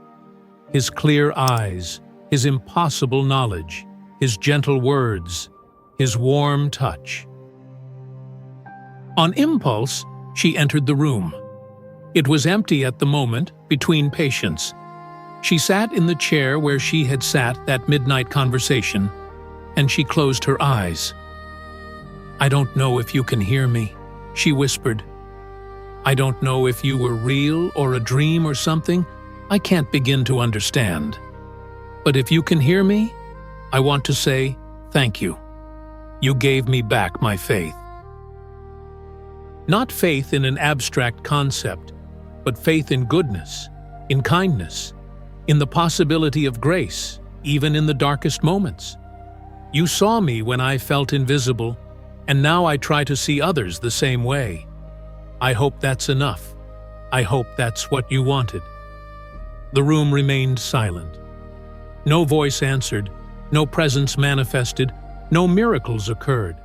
His clear eyes, his impossible knowledge, his gentle words, his warm touch. On impulse, she entered the room. It was empty at the moment, between patients. She sat in the chair where she had sat that midnight conversation, and she closed her eyes. "I don't know if you can hear me," she whispered. "I don't know if you were real or a dream or something. I can't begin to understand. But if you can hear me, I want to say thank you. You gave me back my faith." Not faith in an abstract concept, but faith in goodness, in kindness, in the possibility of grace, even in the darkest moments. "You saw me when I felt invisible, and now I try to see others the same way. I hope that's enough. I hope that's what you wanted." The room remained silent. No voice answered, no presence manifested, no miracles occurred.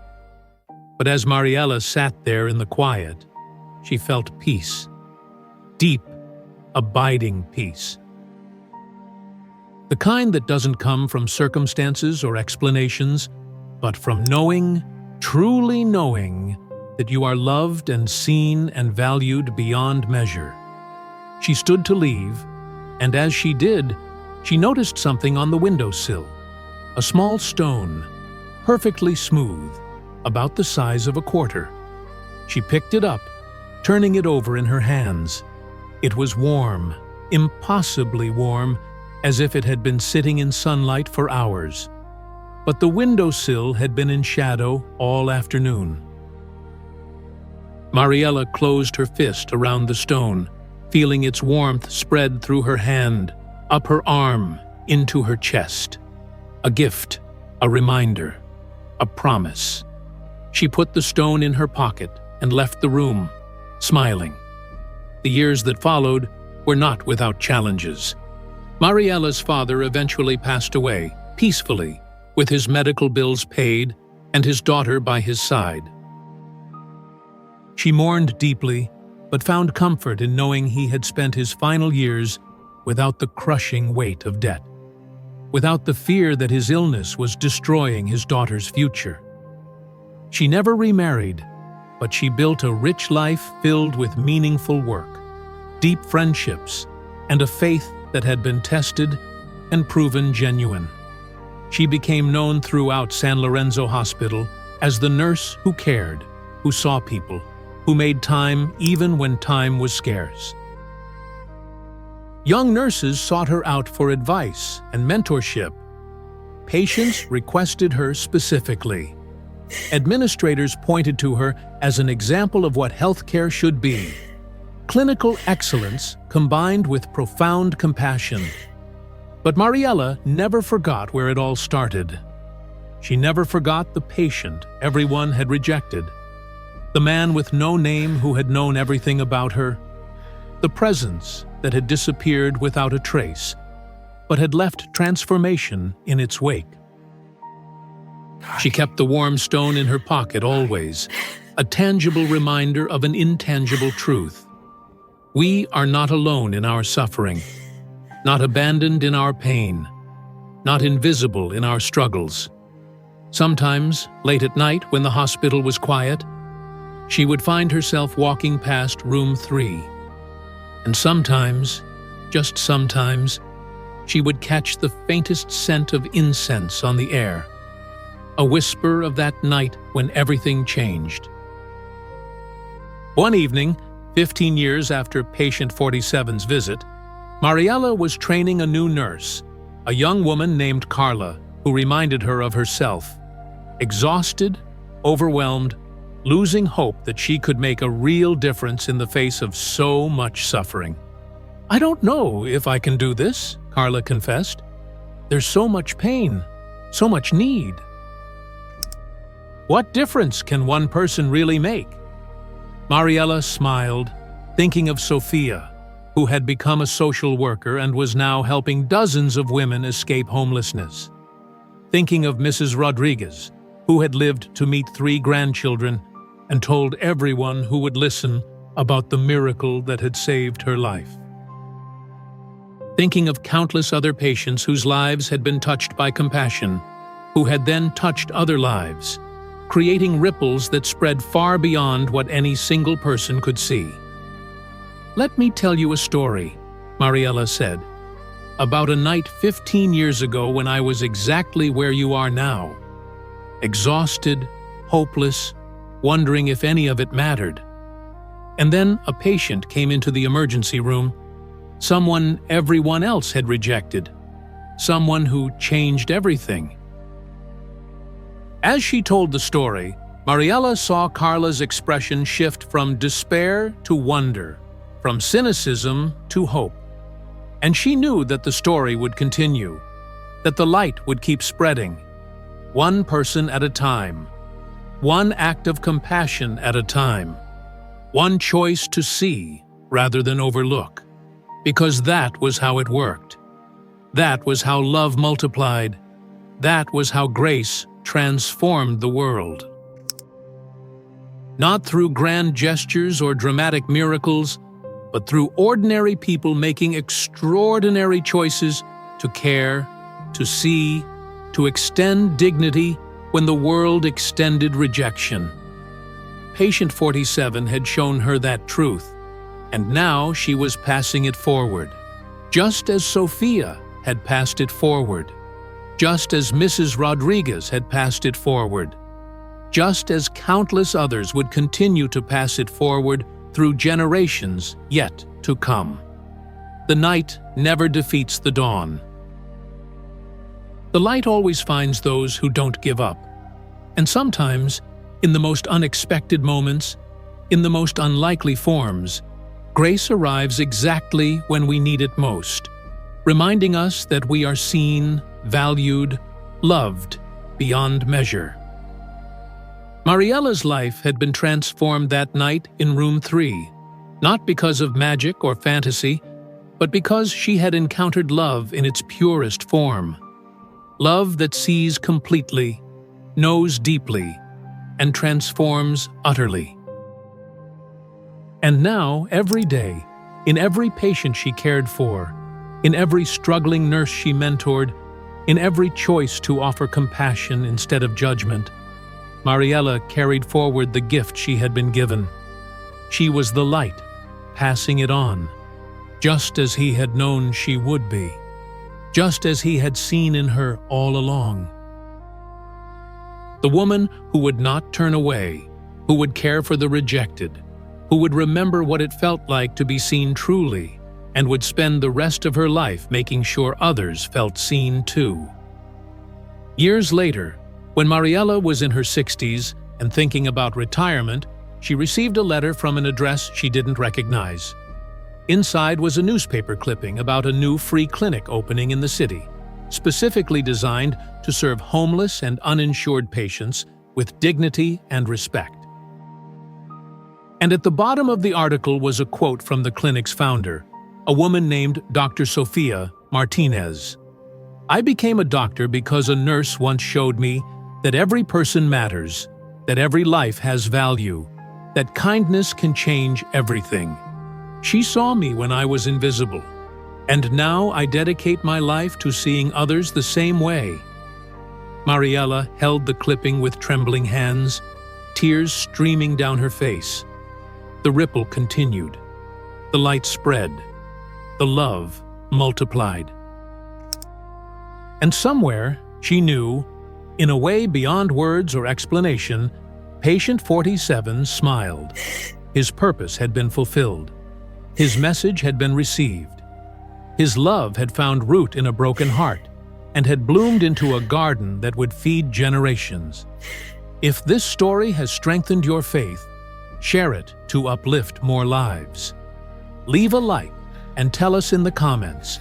But as Mariela sat there in the quiet, she felt peace. Deep, abiding peace. The kind that doesn't come from circumstances or explanations, but from knowing, truly knowing, that you are loved and seen and valued beyond measure. She stood to leave, and as she did, she noticed something on the windowsill. A small stone, perfectly smooth, about the size of a quarter. She picked it up, turning it over in her hands. It was warm, impossibly warm, as if it had been sitting in sunlight for hours. But the windowsill had been in shadow all afternoon. Mariela closed her fist around the stone, feeling its warmth spread through her hand, up her arm, into her chest. A gift, a reminder, a promise. She put the stone in her pocket and left the room, smiling. The years that followed were not without challenges. Mariela's father eventually passed away, peacefully, with his medical bills paid and his daughter by his side. She mourned deeply, but found comfort in knowing he had spent his final years without the crushing weight of debt, without the fear that his illness was destroying his daughter's future. She never remarried, but she built a rich life filled with meaningful work, deep friendships, and a faith that had been tested and proven genuine. She became known throughout San Lorenzo Hospital as the nurse who cared, who saw people, who made time even when time was scarce. Young nurses sought her out for advice and mentorship. Patients requested her specifically. Administrators pointed to her as an example of what healthcare should be. Clinical excellence combined with profound compassion. But Mariela never forgot where it all started. She never forgot the patient everyone had rejected, the man with no name who had known everything about her, the presence that had disappeared without a trace, but had left transformation in its wake. She kept the warm stone in her pocket always, a tangible reminder of an intangible truth. We are not alone in our suffering, not abandoned in our pain, not invisible in our struggles. Sometimes, late at night when the hospital was quiet, she would find herself walking past room 3. And sometimes, just sometimes, she would catch the faintest scent of incense on the air, a whisper of that night when everything changed. One evening, 15 years after patient 47's visit, Mariela was training a new nurse, a young woman named Carla, who reminded her of herself, exhausted, overwhelmed, losing hope that she could make a real difference in the face of so much suffering. "I don't know if I can do this," Carla confessed. "There's so much pain, so much need." What difference can one person really make? Mariela smiled, thinking of Sophia, who had become a social worker and was now helping dozens of women escape homelessness. Thinking of Mrs. Rodriguez, who had lived to meet 3 grandchildren and told everyone who would listen about the miracle that had saved her life. Thinking of countless other patients whose lives had been touched by compassion, who had then touched other lives, creating ripples that spread far beyond what any single person could see. "Let me tell you a story," Mariela said, "about a night 15 years ago when I was exactly where you are now. Exhausted, hopeless, wondering if any of it mattered. And then a patient came into the emergency room, someone everyone else had rejected, someone who changed everything." As she told the story, Mariela saw Carla's expression shift from despair to wonder, from cynicism to hope. And she knew that the story would continue, that the light would keep spreading, one person at a time, one act of compassion at a time, one choice to see rather than overlook, because that was how it worked. That was how love multiplied. That was how grace transformed the world. not through grand gestures or dramatic miracles, but through ordinary people making extraordinary choices to care, to see, to extend dignity when the world extended rejection. Patient 47 had shown her that truth, and now she was passing it forward, just as Sophia had passed it forward, just as Mrs. Rodriguez had passed it forward, just as countless others would continue to pass it forward through generations yet to come. The night never defeats the dawn. The light always finds those who don't give up, and sometimes, in the most unexpected moments, in the most unlikely forms, grace arrives exactly when we need it most, reminding us that we are seen, valued, loved beyond measure. Mariela's life had been transformed that night in room 3, not because of magic or fantasy, but because she had encountered love in its purest form. Love that sees completely, knows deeply, and transforms utterly. And now, every day, in every patient she cared for, in every struggling nurse she mentored, in every choice to offer compassion instead of judgment, Mariela carried forward the gift she had been given. She was the light, passing it on, just as he had known she would be, just as he had seen in her all along. The woman who would not turn away, who would care for the rejected, who would remember what it felt like to be seen truly, and would spend the rest of her life making sure others felt seen too. Years later, when Mariela was in her 60s and thinking about retirement, she received a letter from an address she didn't recognize. Inside was a newspaper clipping about a new free clinic opening in the city, specifically designed to serve homeless and uninsured patients with dignity and respect. And at the bottom of the article was a quote from the clinic's founder, a woman named Dr. Sofia Martinez. "I became a doctor because a nurse once showed me that every person matters, that every life has value, that kindness can change everything. She saw me when I was invisible, and now I dedicate my life to seeing others the same way." Mariela held the clipping with trembling hands, tears streaming down her face. The ripple continued. The light spread. The love multiplied. And somewhere, she knew, in a way beyond words or explanation, patient 47 smiled. His purpose had been fulfilled. His message had been received. His love had found root in a broken heart and had bloomed into a garden that would feed generations. If this story has strengthened your faith, share it to uplift more lives. Leave a like and tell us in the comments,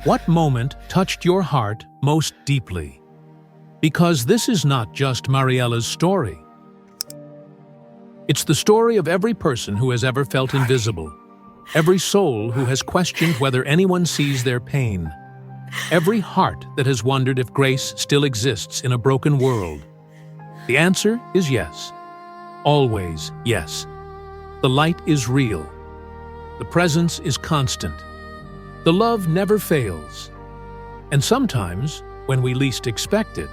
what moment touched your heart most deeply? Because this is not just Mariela's story. It's the story of every person who has ever felt invisible, every soul who has questioned whether anyone sees their pain, every heart that has wondered if grace still exists in a broken world. The answer is yes. Always yes. The light is real. The presence is constant. The love never fails. And sometimes, when we least expect it,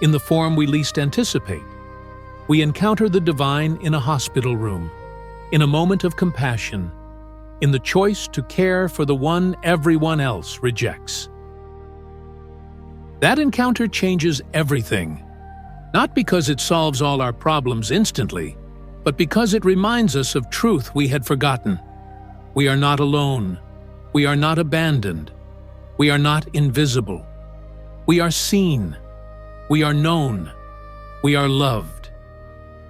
in the form we least anticipate, we encounter the divine in a hospital room, in a moment of compassion, in the choice to care for the one everyone else rejects. That encounter changes everything, not because it solves all our problems instantly, but because it reminds us of truth we had forgotten. We are not alone. We are not abandoned. We are not invisible. We are seen. We are known. We are loved.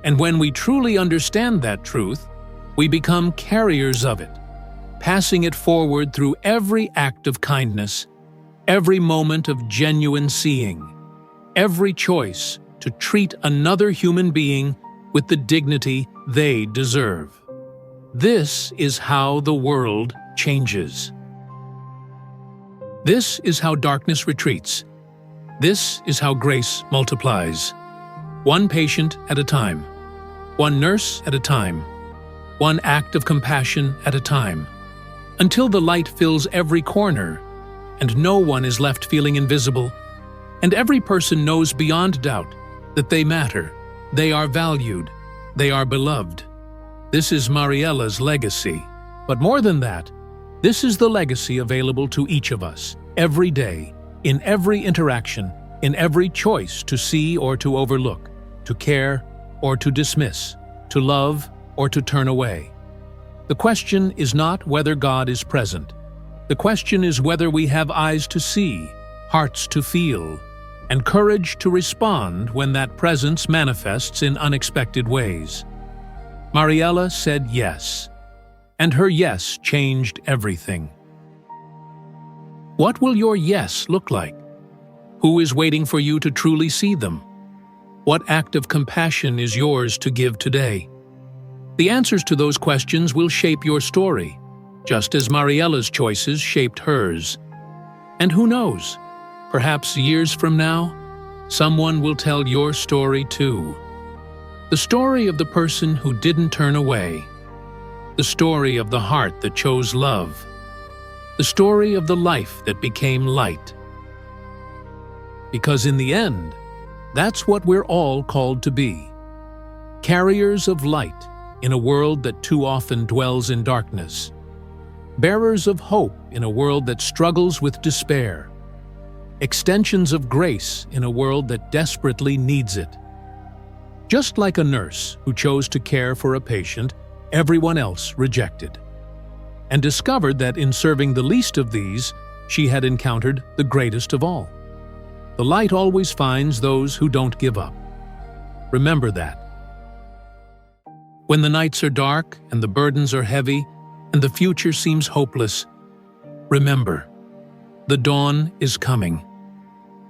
And when we truly understand that truth, we become carriers of it, passing it forward through every act of kindness, every moment of genuine seeing, every choice to treat another human being with the dignity they deserve. This is how the world changes. This is how darkness retreats. This is how grace multiplies. One patient at a time. one nurse at a time, one act of compassion at a time, until the light fills every corner and no one is left feeling invisible, and every person knows beyond doubt that they matter, they are valued, they are beloved. This is Mariela's legacy. But more than that, this is the legacy available to each of us, every day, in every interaction, in every choice to see or to overlook, to care or to dismiss, to love or to turn away. The question is not whether God is present. The question is whether we have eyes to see, hearts to feel, and courage to respond when that presence manifests in unexpected ways. Mariela said yes, and her yes changed everything. What will your yes look like? Who is waiting for you to truly see them? What act of compassion is yours to give today? The answers to those questions will shape your story, just as Mariela's choices shaped hers. And who knows, perhaps years from now, someone will tell your story too. The story of the person who didn't turn away. The story of the heart that chose love. The story of the life that became light. Because in the end, that's what we're all called to be. Carriers of light in a world that too often dwells in darkness. Bearers of hope in a world that struggles with despair. Extensions of grace in a world that desperately needs it. Just like a nurse who chose to care for a patient everyone else rejected, and discovered that in serving the least of these, she had encountered the greatest of all. The light always finds those who don't give up. Remember that. When the nights are dark and the burdens are heavy and the future seems hopeless, remember, the dawn is coming.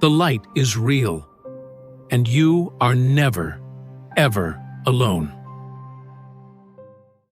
The light is real, and you are never, ever alone.